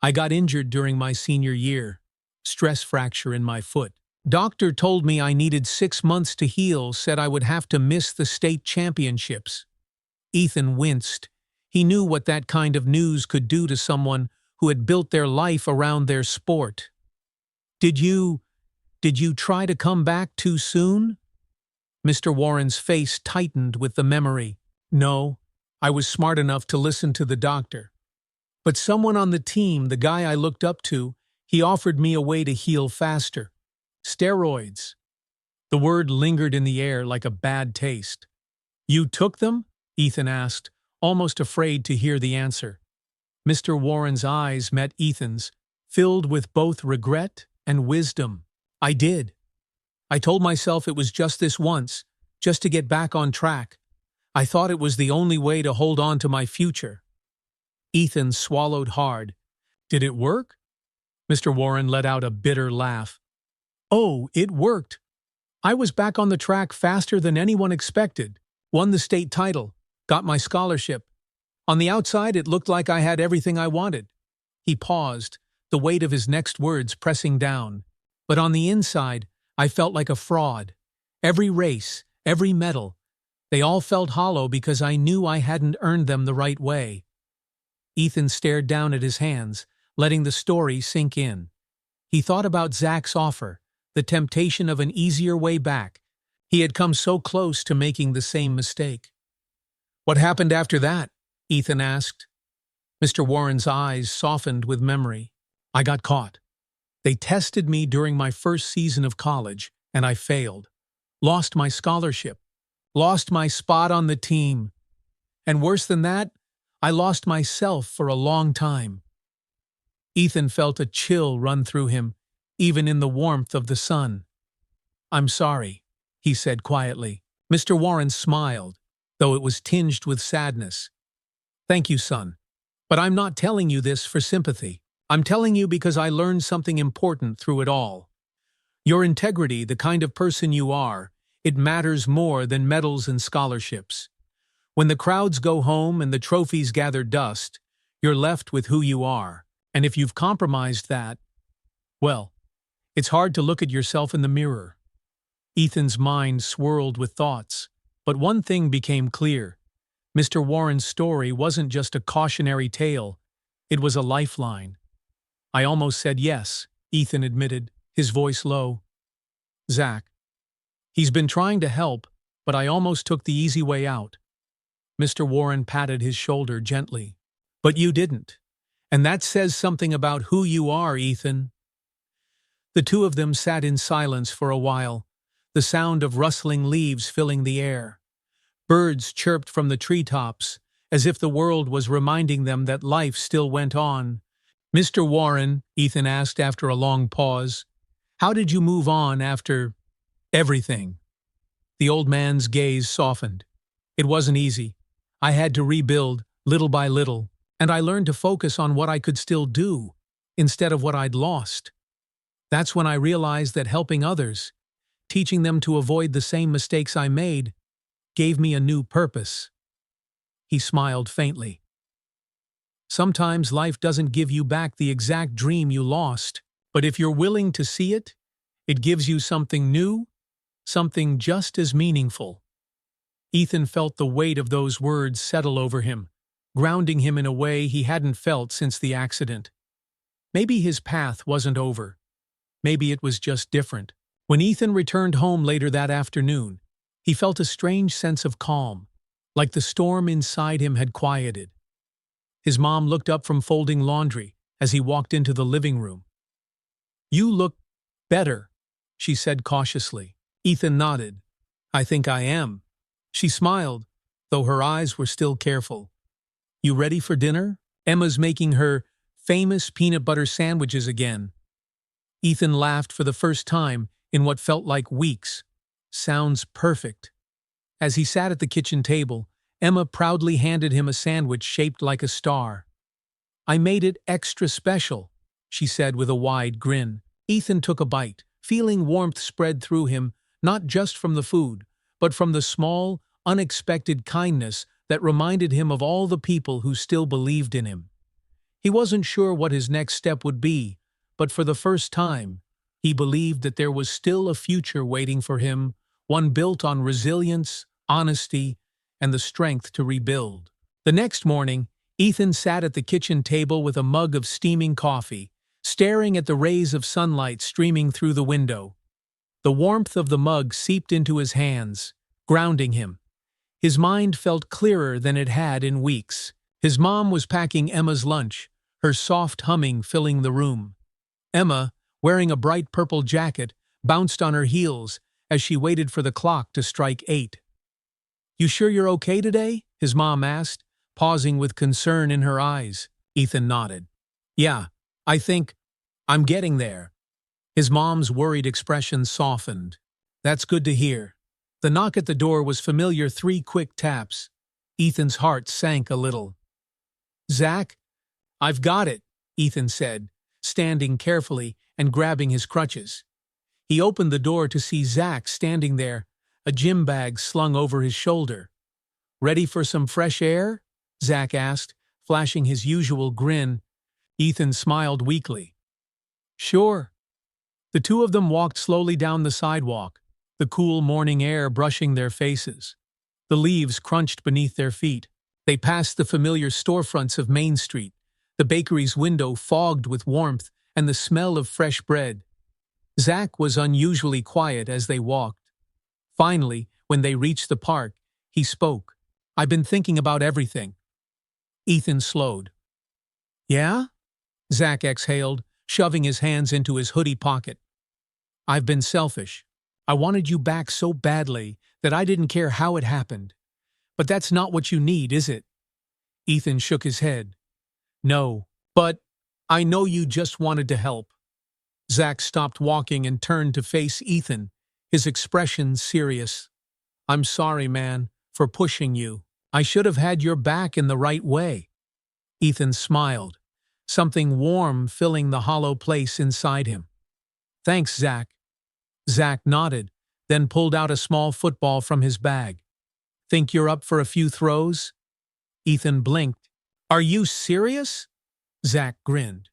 "I got injured during my senior year. Stress fracture in my foot. Doctor told me I needed 6 months to heal, said I would have to miss the state championships." Ethan winced. He knew what that kind of news could do to someone who had built their life around their sport. Did you try to come back too soon?" Mr. Warren's face tightened with the memory. "No, I was smart enough to listen to the doctor. But someone on the team, the guy I looked up to, he offered me a way to heal faster. Steroids." The word lingered in the air like a bad taste. "You took them?" Ethan asked, almost afraid to hear the answer. Mr. Warren's eyes met Ethan's, filled with both regret and wisdom. "I did. I told myself it was just this once, just to get back on track. I thought it was the only way to hold on to my future." Ethan swallowed hard. "Did it work?" Mr. Warren let out a bitter laugh. "Oh, it worked. I was back on the track faster than anyone expected, won the state title, got my scholarship. On the outside, it looked like I had everything I wanted." He paused, the weight of his next words pressing down. "But on the inside, I felt like a fraud. Every race, every medal, they all felt hollow because I knew I hadn't earned them the right way." Ethan stared down at his hands, letting the story sink in. He thought about Zach's offer, the temptation of an easier way back. He had come so close to making the same mistake. "What happened after that?" Ethan asked. Mr. Warren's eyes softened with memory. "I got caught. They tested me during my first season of college, and I failed. Lost my scholarship. Lost my spot on the team. And worse than that, I lost myself for a long time." Ethan felt a chill run through him, even in the warmth of the sun. "I'm sorry," he said quietly. Mr. Warren smiled, though it was tinged with sadness. "Thank you, son. But I'm not telling you this for sympathy. I'm telling you because I learned something important through it all. Your integrity, the kind of person you are, it matters more than medals and scholarships. When the crowds go home and the trophies gather dust, you're left with who you are. And if you've compromised that, well, it's hard to look at yourself in the mirror." Ethan's mind swirled with thoughts, but one thing became clear. Mr. Warren's story wasn't just a cautionary tale, it was a lifeline. "I almost said yes," Ethan admitted, his voice low. "Zach. He's been trying to help, but I almost took the easy way out." Mr. Warren patted his shoulder gently. "But you didn't. And that says something about who you are, Ethan." The two of them sat in silence for a while, the sound of rustling leaves filling the air. Birds chirped from the treetops, as if the world was reminding them that life still went on. "Mr. Warren," Ethan asked after a long pause, "how did you move on after everything?" The old man's gaze softened. "It wasn't easy. I had to rebuild, little by little, and I learned to focus on what I could still do, instead of what I'd lost. That's when I realized that helping others, teaching them to avoid the same mistakes I made, gave me a new purpose." He smiled faintly. "Sometimes life doesn't give you back the exact dream you lost, but if you're willing to see it, it gives you something new, something just as meaningful." Ethan felt the weight of those words settle over him, grounding him in a way he hadn't felt since the accident. Maybe his path wasn't over. Maybe it was just different. When Ethan returned home later that afternoon, he felt a strange sense of calm, like the storm inside him had quieted. His mom looked up from folding laundry as he walked into the living room. "You look better," she said cautiously. Ethan nodded. "I think I am." She smiled, though her eyes were still careful. "You ready for dinner? Emma's making her famous peanut butter sandwiches again." Ethan laughed for the first time in what felt like weeks. "Sounds perfect." As he sat at the kitchen table, Emma proudly handed him a sandwich shaped like a star. "I made it extra special," she said with a wide grin. Ethan took a bite, feeling warmth spread through him, not just from the food, but from the small, unexpected kindness that reminded him of all the people who still believed in him. He wasn't sure what his next step would be, but for the first time, he believed that there was still a future waiting for him, one built on resilience, honesty, and the strength to rebuild. The next morning, Ethan sat at the kitchen table with a mug of steaming coffee, staring at the rays of sunlight streaming through the window. The warmth of the mug seeped into his hands, grounding him. His mind felt clearer than it had in weeks. His mom was packing Emma's lunch, her soft humming filling the room. Emma, wearing a bright purple jacket, bounced on her heels as she waited for the clock to strike 8. "You sure you're okay today?" his mom asked, pausing with concern in her eyes. Ethan nodded. "Yeah, I think I'm getting there." His mom's worried expression softened. "That's good to hear." The knock at the door was familiar, 3 quick taps. Ethan's heart sank a little. "Zach, I've got it," Ethan said, standing carefully and grabbing his crutches. He opened the door to see Zach standing there, a gym bag slung over his shoulder. "Ready for some fresh air?" Zach asked, flashing his usual grin. Ethan smiled weakly. "Sure." The two of them walked slowly down the sidewalk, the cool morning air brushing their faces. The leaves crunched beneath their feet. They passed the familiar storefronts of Main Street, the bakery's window fogged with warmth and the smell of fresh bread. Zach was unusually quiet as they walked. Finally, when they reached the park, he spoke. "I've been thinking about everything." Ethan slowed. "Yeah?" Zach exhaled, shoving his hands into his hoodie pocket. "I've been selfish. I wanted you back so badly that I didn't care how it happened. But that's not what you need, is it?" Ethan shook his head. "No, but I know you just wanted to help." Zach stopped walking and turned to face Ethan, his expression serious. "I'm sorry, man, for pushing you. I should have had your back in the right way." Ethan smiled, something warm filling the hollow place inside him. "Thanks, Zach." Zach nodded, then pulled out a small football from his bag. "Think you're up for a few throws?" Ethan blinked. "Are you serious?" Zach grinned.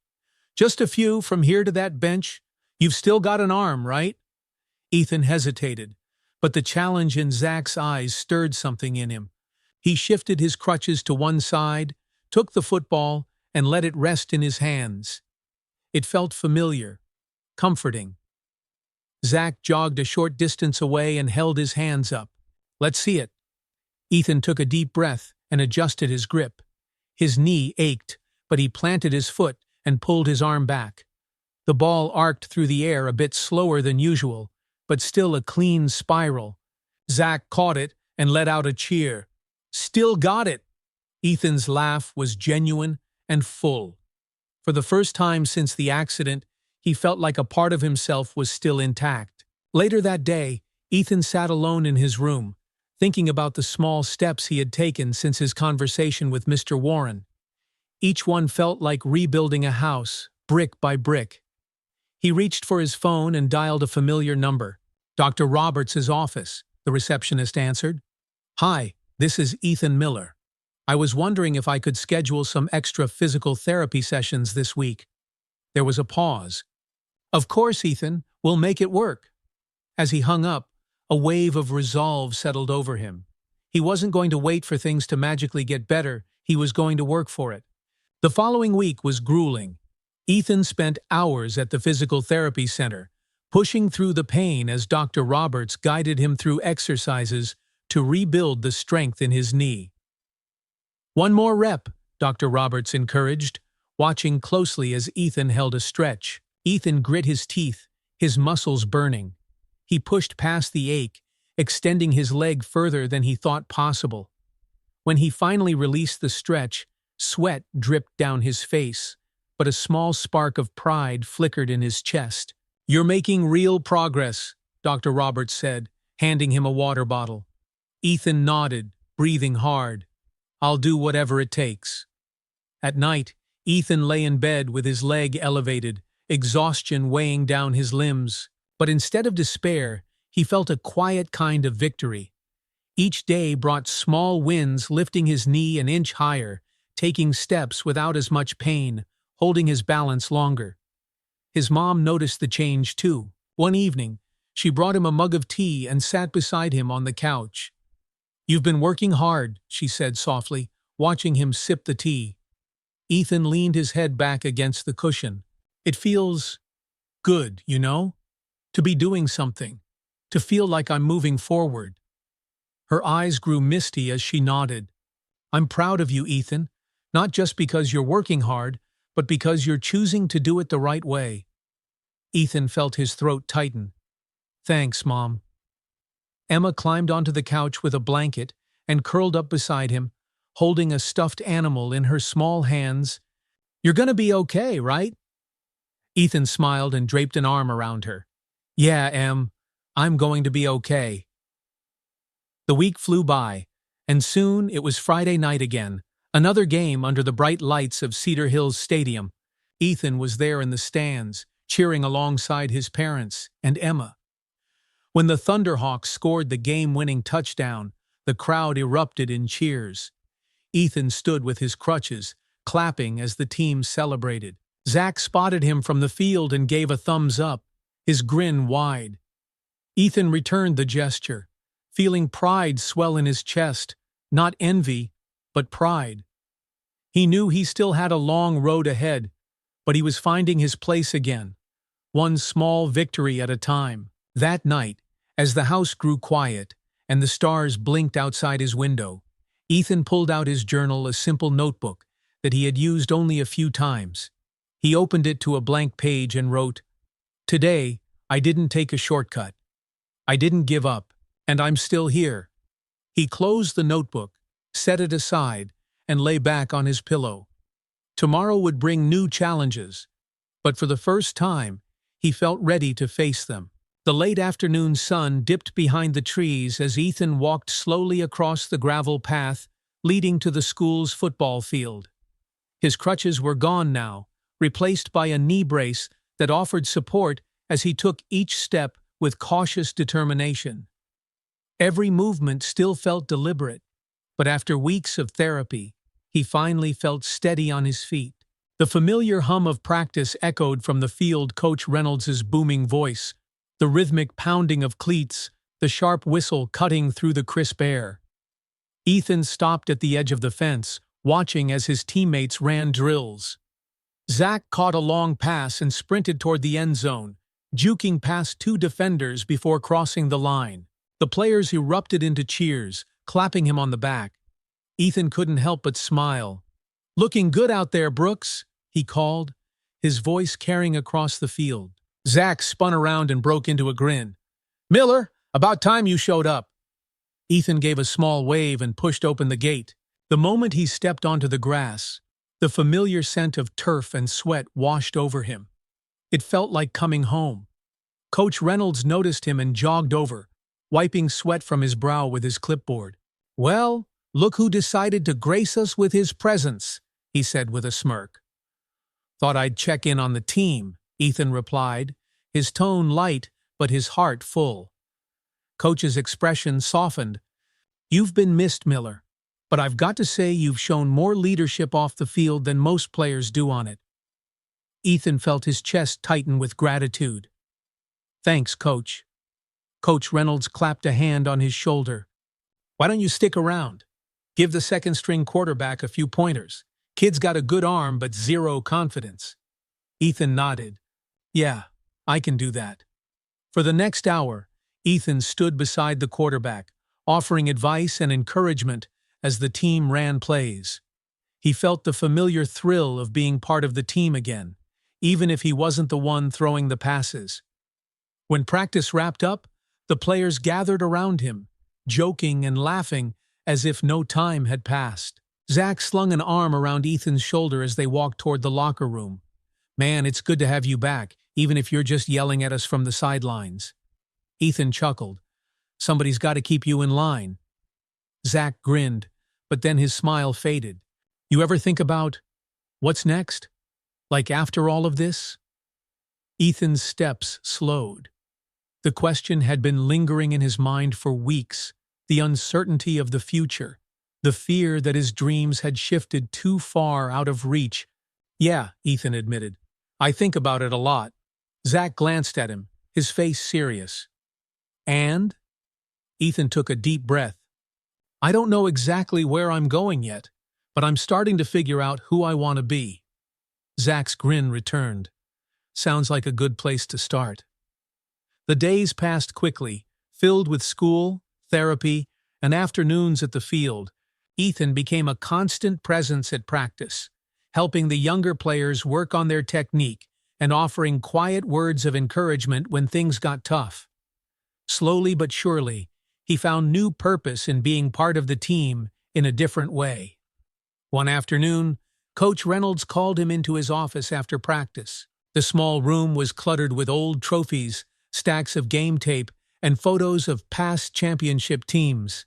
"Just a few from here to that bench. You've still got an arm, right?" Ethan hesitated, but the challenge in Zach's eyes stirred something in him. He shifted his crutches to one side, took the football, and let it rest in his hands. It felt familiar, comforting. Zach jogged a short distance away and held his hands up. "Let's see it." Ethan took a deep breath and adjusted his grip. His knee ached, but he planted his foot and pulled his arm back. The ball arced through the air a bit slower than usual, but still a clean spiral. Zach caught it and let out a cheer. "Still got it!" Ethan's laugh was genuine and full. For the first time since the accident, he felt like a part of himself was still intact. Later that day, Ethan sat alone in his room, thinking about the small steps he had taken since his conversation with Mr. Warren. Each one felt like rebuilding a house, brick by brick. He reached for his phone and dialed a familiar number. "Dr. Roberts' office," the receptionist answered. "Hi, this is Ethan Miller. I was wondering if I could schedule some extra physical therapy sessions this week." There was a pause. "Of course, Ethan, we'll make it work." As he hung up, a wave of resolve settled over him. He wasn't going to wait for things to magically get better, he was going to work for it. The following week was grueling. Ethan spent hours at the physical therapy center, pushing through the pain as Dr. Roberts guided him through exercises to rebuild the strength in his knee. "One more rep," Dr. Roberts encouraged, watching closely as Ethan held a stretch. Ethan grit his teeth, his muscles burning. He pushed past the ache, extending his leg further than he thought possible. When he finally released the stretch, sweat dripped down his face, but a small spark of pride flickered in his chest. "You're making real progress," Dr. Roberts said, handing him a water bottle. Ethan nodded, breathing hard. "I'll do whatever it takes." At night, Ethan lay in bed with his leg elevated, exhaustion weighing down his limbs. But instead of despair, he felt a quiet kind of victory. Each day brought small wins, lifting his knee an inch higher, taking steps without as much pain, holding his balance longer. His mom noticed the change too. One evening, she brought him a mug of tea and sat beside him on the couch. "You've been working hard," she said softly, watching him sip the tea. Ethan leaned his head back against the cushion. "It feels good, you know? To be doing something. To feel like I'm moving forward." Her eyes grew misty as she nodded. "I'm proud of you, Ethan, not just because you're working hard, but because you're choosing to do it the right way." Ethan felt his throat tighten. "Thanks, Mom." Emma climbed onto the couch with a blanket and curled up beside him, holding a stuffed animal in her small hands. "You're gonna be okay, right?" Ethan smiled and draped an arm around her. "Yeah, Em, I'm going to be okay." The week flew by, and soon it was Friday night again, another game under the bright lights of Cedar Hills Stadium. Ethan was there in the stands, cheering alongside his parents and Emma. When the Thunderhawks scored the game-winning touchdown, the crowd erupted in cheers. Ethan stood with his crutches, clapping as the team celebrated. Zach spotted him from the field and gave a thumbs up, his grin wide. Ethan returned the gesture, feeling pride swell in his chest, not envy, but pride. He knew he still had a long road ahead, but he was finding his place again, one small victory at a time. That night, as the house grew quiet and the stars blinked outside his window, Ethan pulled out his journal, a simple notebook that he had used only a few times. He opened it to a blank page and wrote, "Today, I didn't take a shortcut. I didn't give up, and I'm still here." He closed the notebook, set it aside, and lay back on his pillow. Tomorrow would bring new challenges, but for the first time, he felt ready to face them. The late afternoon sun dipped behind the trees as Ethan walked slowly across the gravel path leading to the school's football field. His crutches were gone now, replaced by a knee brace that offered support as he took each step with cautious determination. Every movement still felt deliberate, but after weeks of therapy, he finally felt steady on his feet. The familiar hum of practice echoed from the field, Coach Reynolds's booming voice, the rhythmic pounding of cleats, the sharp whistle cutting through the crisp air. Ethan stopped at the edge of the fence, watching as his teammates ran drills. Zach caught a long pass and sprinted toward the end zone, juking past two defenders before crossing the line. The players erupted into cheers, clapping him on the back. Ethan couldn't help but smile. "Looking good out there, Brooks," he called. his voice carrying across the field. Zach spun around and broke into a grin. "Miller, about time you showed up." Ethan gave a small wave and pushed open the gate. The moment he stepped onto the grass, the familiar scent of turf and sweat washed over him. It felt like coming home. Coach Reynolds noticed him and jogged over, wiping sweat from his brow with his clipboard. "Well, look who decided to grace us with his presence," he said with a smirk. "Thought I'd check in on the team," Ethan replied, his tone light but his heart full. Coach's expression softened. "You've been missed, Miller, but I've got to say you've shown more leadership off the field than most players do on it." Ethan felt his chest tighten with gratitude. "Thanks, Coach." Coach Reynolds clapped a hand on his shoulder. "Why don't you stick around? Give the second-string quarterback a few pointers. Kid's got a good arm but zero confidence." Ethan nodded. "Yeah, I can do that." For the next hour, Ethan stood beside the quarterback, offering advice and encouragement as the team ran plays. He felt the familiar thrill of being part of the team again, even if he wasn't the one throwing the passes. When practice wrapped up, the players gathered around him, joking and laughing as if no time had passed. Zach slung an arm around Ethan's shoulder as they walked toward the locker room. "Man, it's good to have you back, even if you're just yelling at us from the sidelines." Ethan chuckled. "Somebody's got to keep you in line." Zach grinned, but then his smile faded. "You ever think about what's next? Like after all of this?" Ethan's steps slowed. The question had been lingering in his mind for weeks, the uncertainty of the future, the fear that his dreams had shifted too far out of reach. "Yeah," Ethan admitted. "I think about it a lot." Zach glanced at him, his face serious. "And?" Ethan took a deep breath. "I don't know exactly where I'm going yet, but I'm starting to figure out who I want to be." Zach's grin returned. "Sounds like a good place to start." The days passed quickly, filled with school, therapy, and afternoons at the field. Ethan became a constant presence at practice, helping the younger players work on their technique and offering quiet words of encouragement when things got tough. Slowly but surely, he found new purpose in being part of the team in a different way. One afternoon, Coach Reynolds called him into his office after practice. The small room was cluttered with old trophies, stacks of game tape, and photos of past championship teams.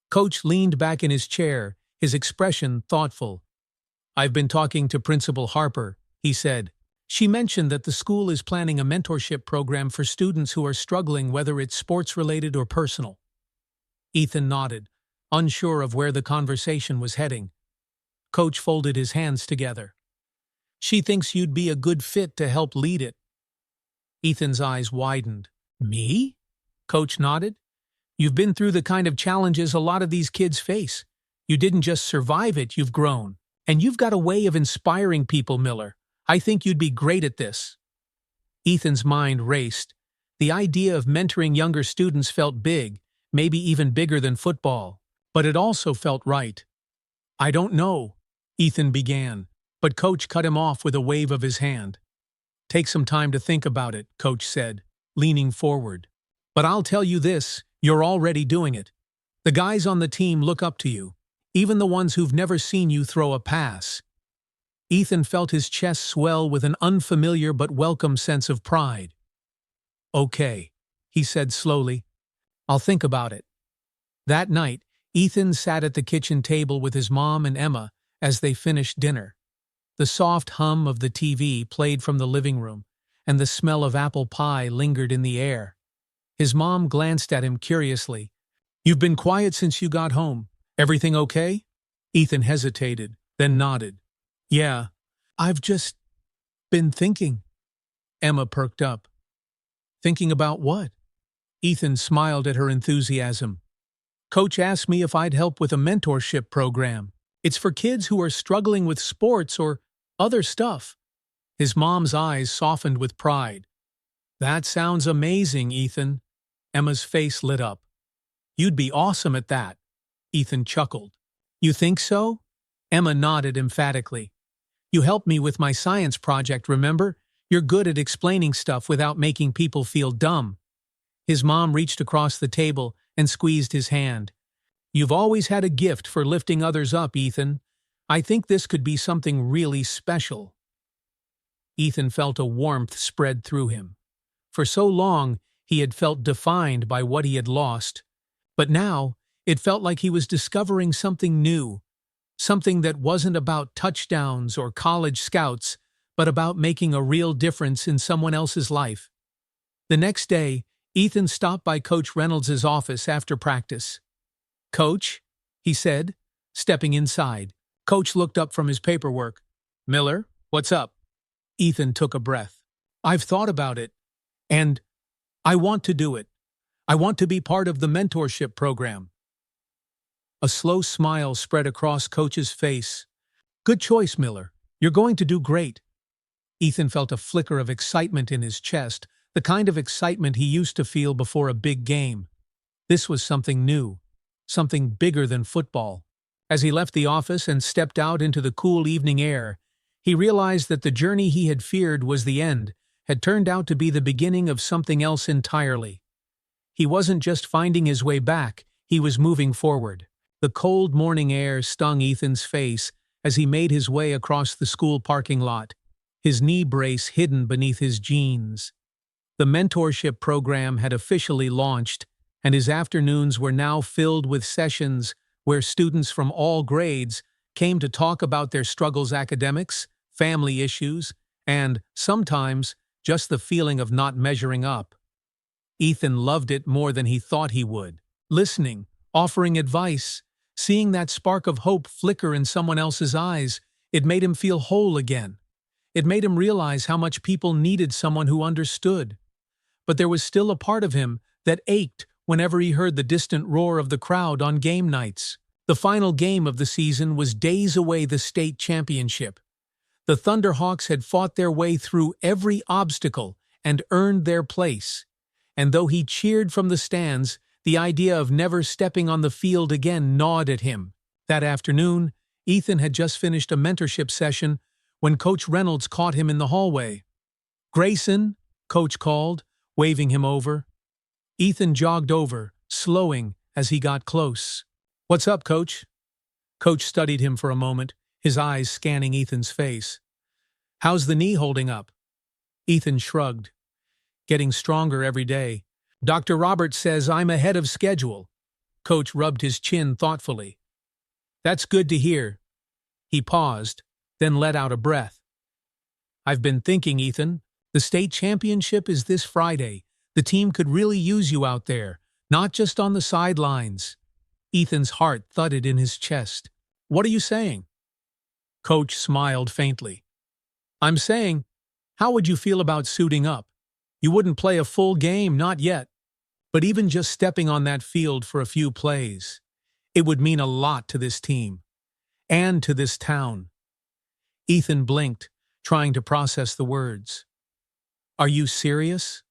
Coach leaned back in his chair, his expression thoughtful. "I've been talking to Principal Harper," he said. "She mentioned that the school is planning a mentorship program for students who are struggling, whether it's sports-related or personal." Ethan nodded, unsure of where the conversation was heading. Coach folded his hands together. "She thinks you'd be a good fit to help lead it." Ethan's eyes widened. "Me?" Coach nodded. "You've been through the kind of challenges a lot of these kids face. You didn't just survive it, you've grown. And you've got a way of inspiring people, Miller. I think you'd be great at this." Ethan's mind raced. The idea of mentoring younger students felt big, maybe even bigger than football. But it also felt right. "I don't know," Ethan began, but Coach cut him off with a wave of his hand. "Take some time to think about it," Coach said, leaning forward. "But I'll tell you this, you're already doing it. The guys on the team look up to you, even the ones who've never seen you throw a pass." Ethan felt his chest swell with an unfamiliar but welcome sense of pride. "Okay," he said slowly. "I'll think about it." That night, Ethan sat at the kitchen table with his mom and Emma as they finished dinner. The soft hum of the TV played from the living room, and the smell of apple pie lingered in the air. His mom glanced at him curiously. "You've been quiet since you got home. Everything okay?" Ethan hesitated, then nodded. "Yeah, I've just been thinking." Emma perked up. "Thinking about what?" Ethan smiled at her enthusiasm. "Coach asked me if I'd help with a mentorship program. It's for kids who are struggling with sports or other stuff." His mom's eyes softened with pride. "That sounds amazing, Ethan." Emma's face lit up. "You'd be awesome at that." Ethan chuckled. "You think so?" Emma nodded emphatically. You helped me with my science project, remember? You're good at explaining stuff without making people feel dumb. His mom reached across the table and squeezed his hand. You've always had a gift for lifting others up, Ethan. I think this could be something really special. Ethan felt a warmth spread through him. For so long, he had felt defined by what he had lost. But now, it felt like he was discovering something new, something that wasn't about touchdowns or college scouts, but about making a real difference in someone else's life. The next day, Ethan stopped by Coach Reynolds' office after practice. "Coach," he said, stepping inside. Coach looked up from his paperwork. "Miller, what's up?" Ethan took a breath. "I've thought about it, and I want to do it. I want to be part of the mentorship program." A slow smile spread across Coach's face. "Good choice, Miller. You're going to do great." Ethan felt a flicker of excitement in his chest, the kind of excitement he used to feel before a big game. This was something new, something bigger than football. As he left the office and stepped out into the cool evening air, he realized that the journey he had feared was the end had turned out to be the beginning of something else entirely. He wasn't just finding his way back, he was moving forward. The cold morning air stung Ethan's face as he made his way across the school parking lot, his knee brace hidden beneath his jeans. The mentorship program had officially launched, and his afternoons were now filled with sessions where students from all grades came to talk about their struggles, academics, family issues, and, sometimes, just the feeling of not measuring up. Ethan loved it more than he thought he would. Listening, offering advice, seeing that spark of hope flicker in someone else's eyes, it made him feel whole again. It made him realize how much people needed someone who understood. But there was still a part of him that ached whenever he heard the distant roar of the crowd on game nights. The final game of the season was days away, the state championship. The Thunderhawks had fought their way through every obstacle and earned their place. And though he cheered from the stands, the idea of never stepping on the field again gnawed at him. That afternoon, Ethan had just finished a mentorship session when Coach Reynolds caught him in the hallway. "Grayson," Coach called, waving him over. Ethan jogged over, slowing as he got close. "What's up, Coach?" Coach studied him for a moment, his eyes scanning Ethan's face. "How's the knee holding up?" Ethan shrugged. "Getting stronger every day. Dr. Roberts says I'm ahead of schedule." Coach rubbed his chin thoughtfully. "That's good to hear." He paused, then let out a breath. "I've been thinking, Ethan, the state championship is this Friday. The team could really use you out there, not just on the sidelines." Ethan's heart thudded in his chest. "What are you saying?" Coach smiled faintly. "I'm saying, how would you feel about suiting up? You wouldn't play a full game, not yet. But even just stepping on that field for a few plays, it would mean a lot to this team. And to this town." Ethan blinked, trying to process the words. "Are you serious?"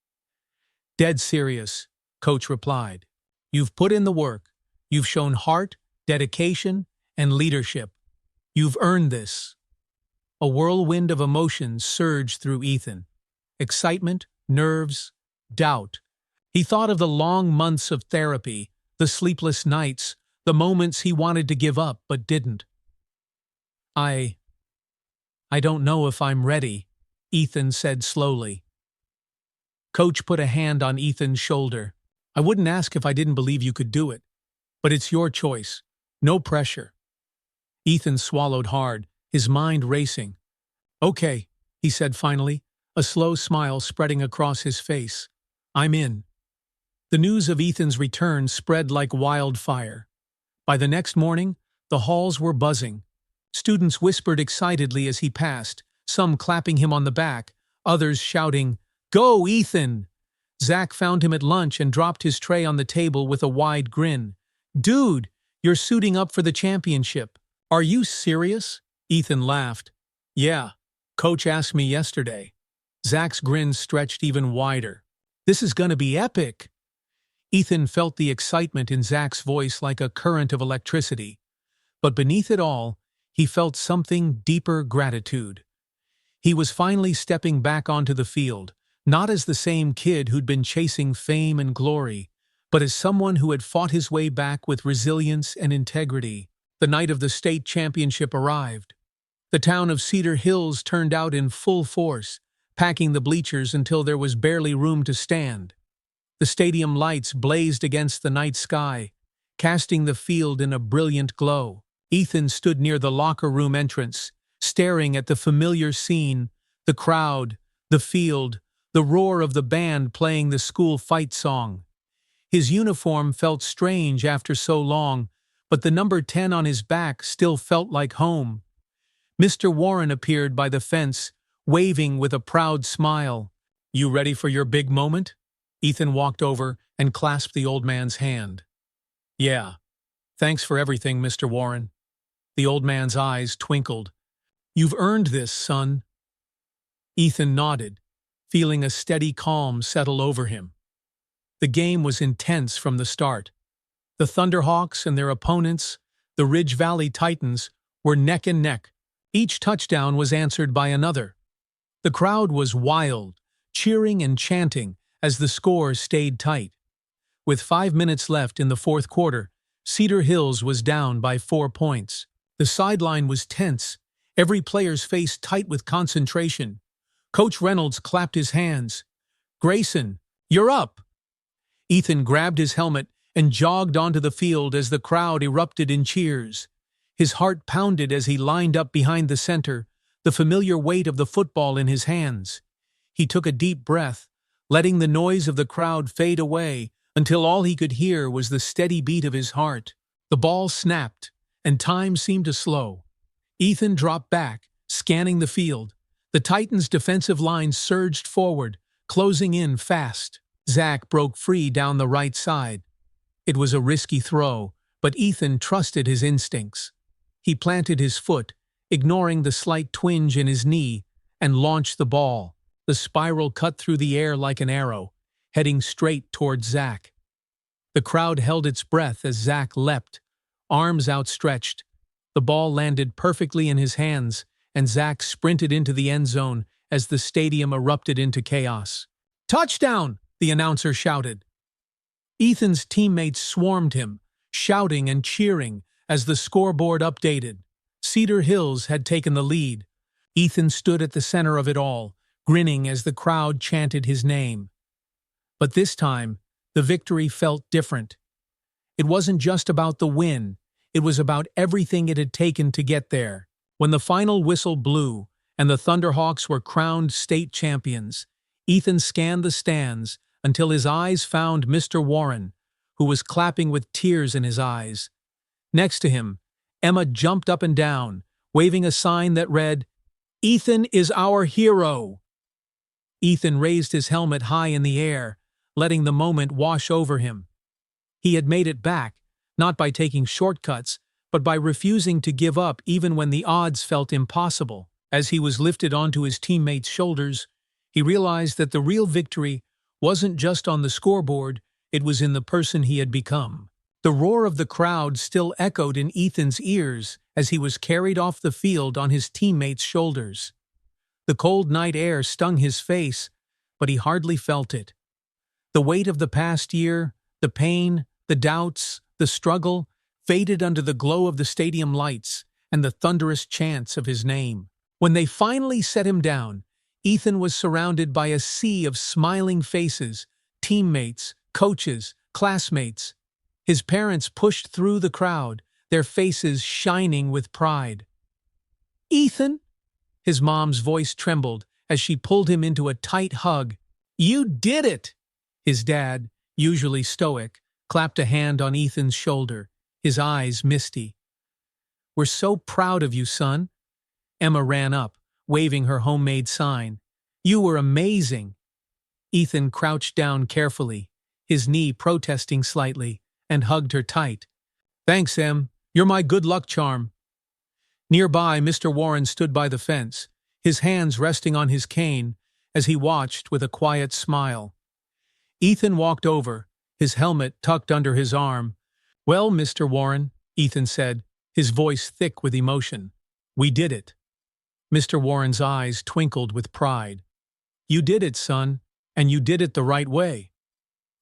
"Dead serious," Coach replied. "You've put in the work. You've shown heart, dedication, and leadership. You've earned this." A whirlwind of emotions surged through Ethan. Excitement, nerves, doubt. He thought of the long months of therapy, the sleepless nights, the moments he wanted to give up but didn't. I don't know if I'm ready," Ethan said slowly. Coach put a hand on Ethan's shoulder. "I wouldn't ask if I didn't believe you could do it. But it's your choice. No pressure." Ethan swallowed hard, his mind racing. "Okay," he said finally, a slow smile spreading across his face. "I'm in." The news of Ethan's return spread like wildfire. By the next morning, the halls were buzzing. Students whispered excitedly as he passed, some clapping him on the back, others shouting, "Go, Ethan!" Zach found him at lunch and dropped his tray on the table with a wide grin. "Dude, you're suiting up for the championship. Are you serious?" Ethan laughed. "Yeah, Coach asked me yesterday." Zach's grin stretched even wider. "This is gonna be epic." Ethan felt the excitement in Zach's voice like a current of electricity. But beneath it all, he felt something deeper gratitude. He was finally stepping back onto the field, not as the same kid who'd been chasing fame and glory, but as someone who had fought his way back with resilience and integrity. The night of the state championship arrived. The town of Cedar Hills turned out in full force, packing the bleachers until there was barely room to stand. The stadium lights blazed against the night sky, casting the field in a brilliant glow. Ethan stood near the locker room entrance, staring at the familiar scene, the crowd, the field, the roar of the band playing the school fight song. His uniform felt strange after so long, but the number 10 on his back still felt like home. Mr. Warren appeared by the fence, waving with a proud smile. "You ready for your big moment?" Ethan walked over and clasped the old man's hand. "Yeah. Thanks for everything, Mr. Warren." The old man's eyes twinkled. "You've earned this, son." Ethan nodded, feeling a steady calm settle over him. The game was intense from the start. The Thunderhawks and their opponents, the Ridge Valley Titans, were neck and neck. Each touchdown was answered by another. The crowd was wild, cheering and chanting as the score stayed tight. With 5 minutes left in the fourth quarter, Cedar Hills was down by 4 points. The sideline was tense, every player's face tight with concentration. Coach Reynolds clapped his hands. "Grayson, you're up!" Ethan grabbed his helmet and jogged onto the field as the crowd erupted in cheers. His heart pounded as he lined up behind the center, the familiar weight of the football in his hands. He took a deep breath, letting the noise of the crowd fade away until all he could hear was the steady beat of his heart. The ball snapped, and time seemed to slow. Ethan dropped back, scanning the field. The Titans' defensive line surged forward, closing in fast. Zach broke free down the right side. It was a risky throw, but Ethan trusted his instincts. He planted his foot, ignoring the slight twinge in his knee, and launched the ball. The spiral cut through the air like an arrow, heading straight towards Zach. The crowd held its breath as Zach leapt, arms outstretched. The ball landed perfectly in his hands, and Zach sprinted into the end zone as the stadium erupted into chaos. "Touchdown!" the announcer shouted. Ethan's teammates swarmed him, shouting and cheering as the scoreboard updated. Cedar Hills had taken the lead. Ethan stood at the center of it all, grinning as the crowd chanted his name. But this time, the victory felt different. It wasn't just about the win, it was about everything it had taken to get there. When the final whistle blew and the Thunderhawks were crowned state champions, Ethan scanned the stands until his eyes found Mr. Warren, who was clapping with tears in his eyes. Next to him, Emma jumped up and down, waving a sign that read, "Ethan is our hero." Ethan raised his helmet high in the air, letting the moment wash over him. He had made it back, not by taking shortcuts, but by refusing to give up even when the odds felt impossible. As he was lifted onto his teammates' shoulders, he realized that the real victory wasn't just on the scoreboard, it was in the person he had become. The roar of the crowd still echoed in Ethan's ears as he was carried off the field on his teammates' shoulders. The cold night air stung his face, but he hardly felt it. The weight of the past year, the pain, the doubts, the struggle, faded under the glow of the stadium lights and the thunderous chants of his name. When they finally set him down, Ethan was surrounded by a sea of smiling faces, teammates, coaches, classmates. His parents pushed through the crowd, their faces shining with pride. "Ethan?" His mom's voice trembled as she pulled him into a tight hug. "You did it!" His dad, usually stoic, clapped a hand on Ethan's shoulder, his eyes misty. "We're so proud of you, son." Emma ran up, waving her homemade sign. "You were amazing." Ethan crouched down carefully, his knee protesting slightly, and hugged her tight. "Thanks, Em. You're my good luck charm." Nearby, Mr. Warren stood by the fence, his hands resting on his cane as he watched with a quiet smile. Ethan walked over, his helmet tucked under his arm. "Well, Mr. Warren," Ethan said, his voice thick with emotion, We did it. Mr. Warren's eyes twinkled with pride. You did it, son, and you did it the right way.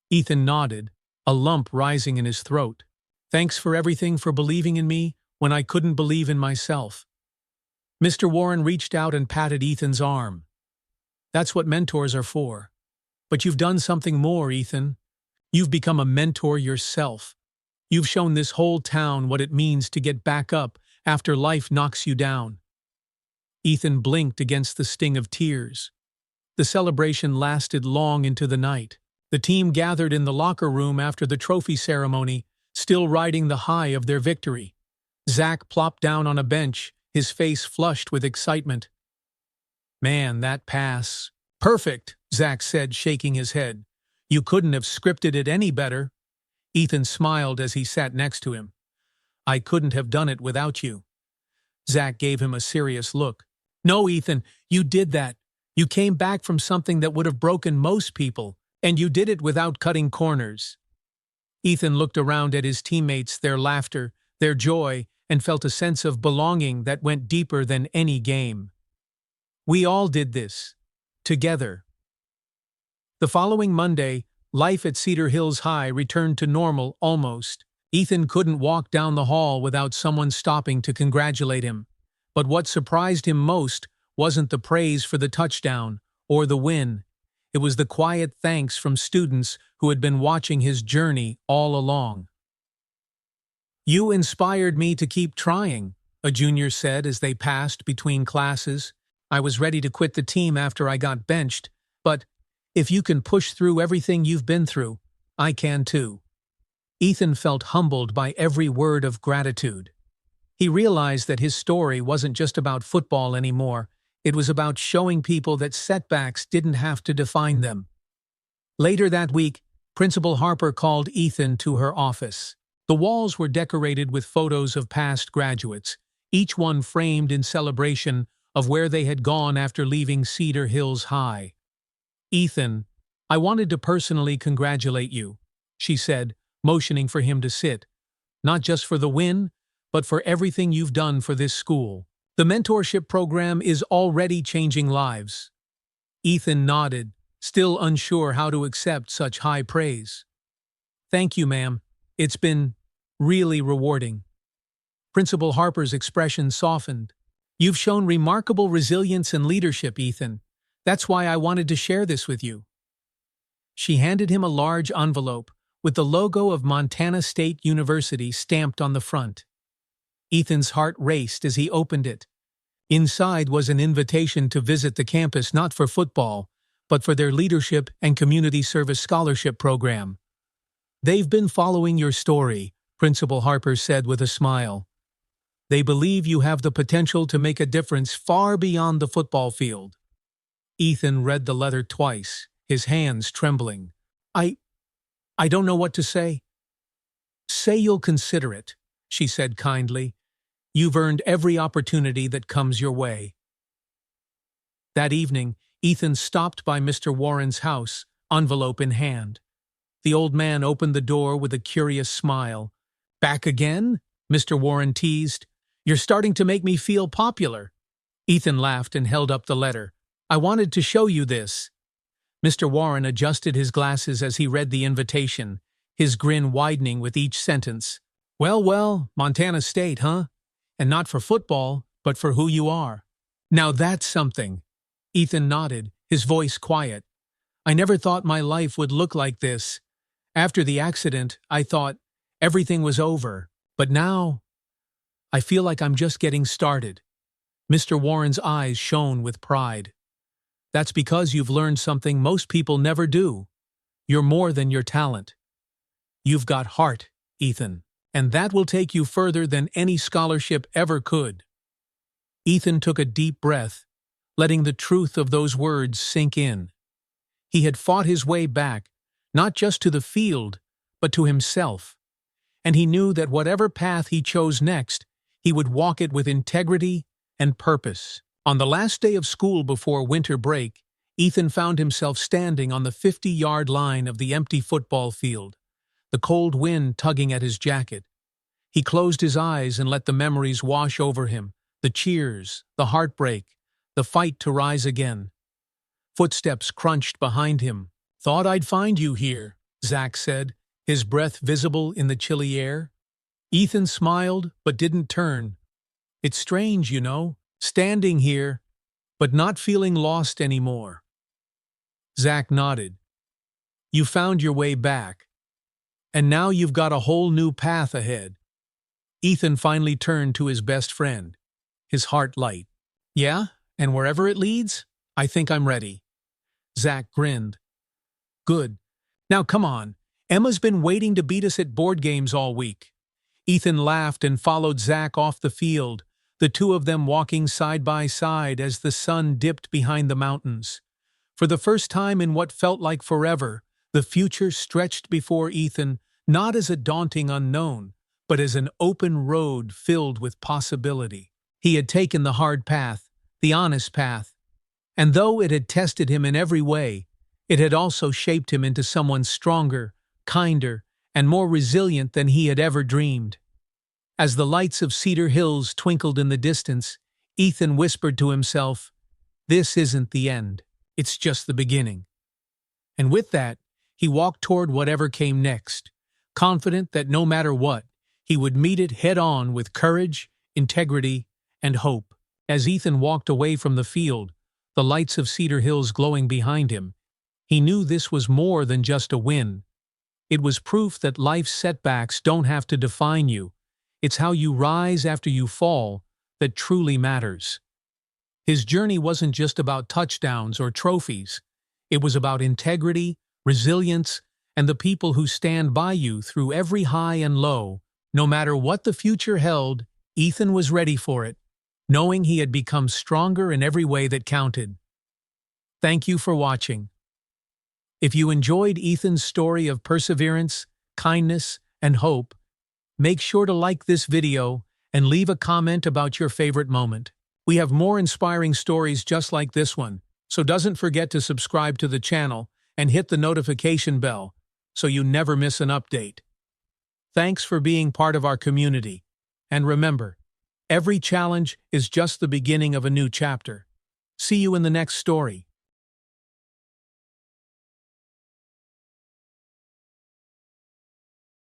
Ethan nodded, a lump rising in his throat. Thanks for everything, for believing in me when I couldn't believe in myself. Mr. Warren reached out and patted Ethan's arm. That's what mentors are for. But you've done something more, Ethan. You've become a mentor yourself. You've shown this whole town what it means to get back up after life knocks you down. Ethan blinked against the sting of tears. The celebration lasted long into the night. The team gathered in the locker room after the trophy ceremony, still riding the high of their victory. Zach plopped down on a bench, his face flushed with excitement. Man, that pass. Perfect, Zach said, shaking his head. You couldn't have scripted it any better. Ethan smiled as he sat next to him. I couldn't have done it without you. Zach gave him a serious look. No, Ethan, you did that. You came back from something that would have broken most people, and you did it without cutting corners. Ethan looked around at his teammates, their laughter, their joy, and felt a sense of belonging that went deeper than any game. We all did this. Together. The following Monday, life at Cedar Hills High returned to normal almost. Ethan couldn't walk down the hall without someone stopping to congratulate him. But what surprised him most wasn't the praise for the touchdown or the win. It was the quiet thanks from students who had been watching his journey all along. You inspired me to keep trying, a junior said as they passed between classes. I was ready to quit the team after I got benched, but if you can push through everything you've been through, I can too. Ethan felt humbled by every word of gratitude. He realized that his story wasn't just about football anymore. It was about showing people that setbacks didn't have to define them. Later that week, Principal Harper called Ethan to her office. The walls were decorated with photos of past graduates, each one framed in celebration of where they had gone after leaving Cedar Hills High. Ethan, I wanted to personally congratulate you, she said, motioning for him to sit. Not just for the win, but for everything you've done for this school. The mentorship program is already changing lives. Ethan nodded, still unsure how to accept such high praise. Thank you, ma'am. It's been really rewarding. Principal Harper's expression softened. You've shown remarkable resilience and leadership, Ethan. That's why I wanted to share this with you. She handed him a large envelope with the logo of Montana State University stamped on the front. Ethan's heart raced as he opened it. Inside was an invitation to visit the campus not for football, but for their leadership and community service scholarship program. They've been following your story, Principal Harper said with a smile. They believe you have the potential to make a difference far beyond the football field. Ethan read the letter twice, his hands trembling. I don't know what to say. Say you'll consider it, she said kindly. You've earned every opportunity that comes your way. That evening, Ethan stopped by Mr. Warren's house, envelope in hand. The old man opened the door with a curious smile. Back again? Mr. Warren teased. You're starting to make me feel popular. Ethan laughed and held up the letter. I wanted to show you this. Mr. Warren adjusted his glasses as he read the invitation, his grin widening with each sentence. Well, Montana State, huh? And not for football, but for who you are. Now that's something. Ethan nodded, his voice quiet. I never thought my life would look like this. After the accident, I thought everything was over. But now, I feel like I'm just getting started. Mr. Warren's eyes shone with pride. That's because you've learned something most people never do. You're more than your talent. You've got heart, Ethan, and that will take you further than any scholarship ever could. Ethan took a deep breath, letting the truth of those words sink in. He had fought his way back, not just to the field, but to himself. And he knew that whatever path he chose next, he would walk it with integrity and purpose. On the last day of school before winter break, Ethan found himself standing on the 50-yard line of the empty football field, the cold wind tugging at his jacket. He closed his eyes and let the memories wash over him, The cheers, the heartbreak, the fight to rise again. Footsteps crunched behind him. "Thought I'd find you here," Zack said, his breath visible in the chilly air. Ethan smiled, but didn't turn. "It's strange, you know, standing here, but not feeling lost anymore." Zack nodded. "You found your way back. And now you've got a whole new path ahead." Ethan finally turned to his best friend, his heart light. "Yeah, and wherever it leads, I think I'm ready." Zack grinned. "Good. Now come on. Emma's been waiting to beat us at board games all week." Ethan laughed and followed Zack off the field, the two of them walking side by side as the sun dipped behind the mountains. For the first time in what felt like forever, the future stretched before Ethan, not as a daunting unknown, but as an open road filled with possibility. He had taken the hard path, the honest path, and though it had tested him in every way, it had also shaped him into someone stronger, kinder, and more resilient than he had ever dreamed. As the lights of Cedar Hills twinkled in the distance, Ethan whispered to himself, "This isn't the end, it's just the beginning." And with that, he walked toward whatever came next, confident that no matter what, he would meet it head-on with courage, integrity, and hope. As Ethan walked away from the field, the lights of Cedar Hills glowing behind him, he knew this was more than just a win. It was proof that life's setbacks don't have to define you. It's how you rise after you fall that truly matters. His journey wasn't just about touchdowns or trophies. It was about integrity, resilience, and the people who stand by you through every high and low. No matter what the future held, Ethan was ready for it, knowing he had become stronger in every way that counted. Thank you for watching. If you enjoyed Ethan's story of perseverance, kindness, and hope, make sure to like this video and leave a comment about your favorite moment. We have more inspiring stories just like this one, so don't forget to subscribe to the channel and hit the notification bell so you never miss an update. Thanks for being part of our community. And remember, every challenge is just the beginning of a new chapter. See you in the next story.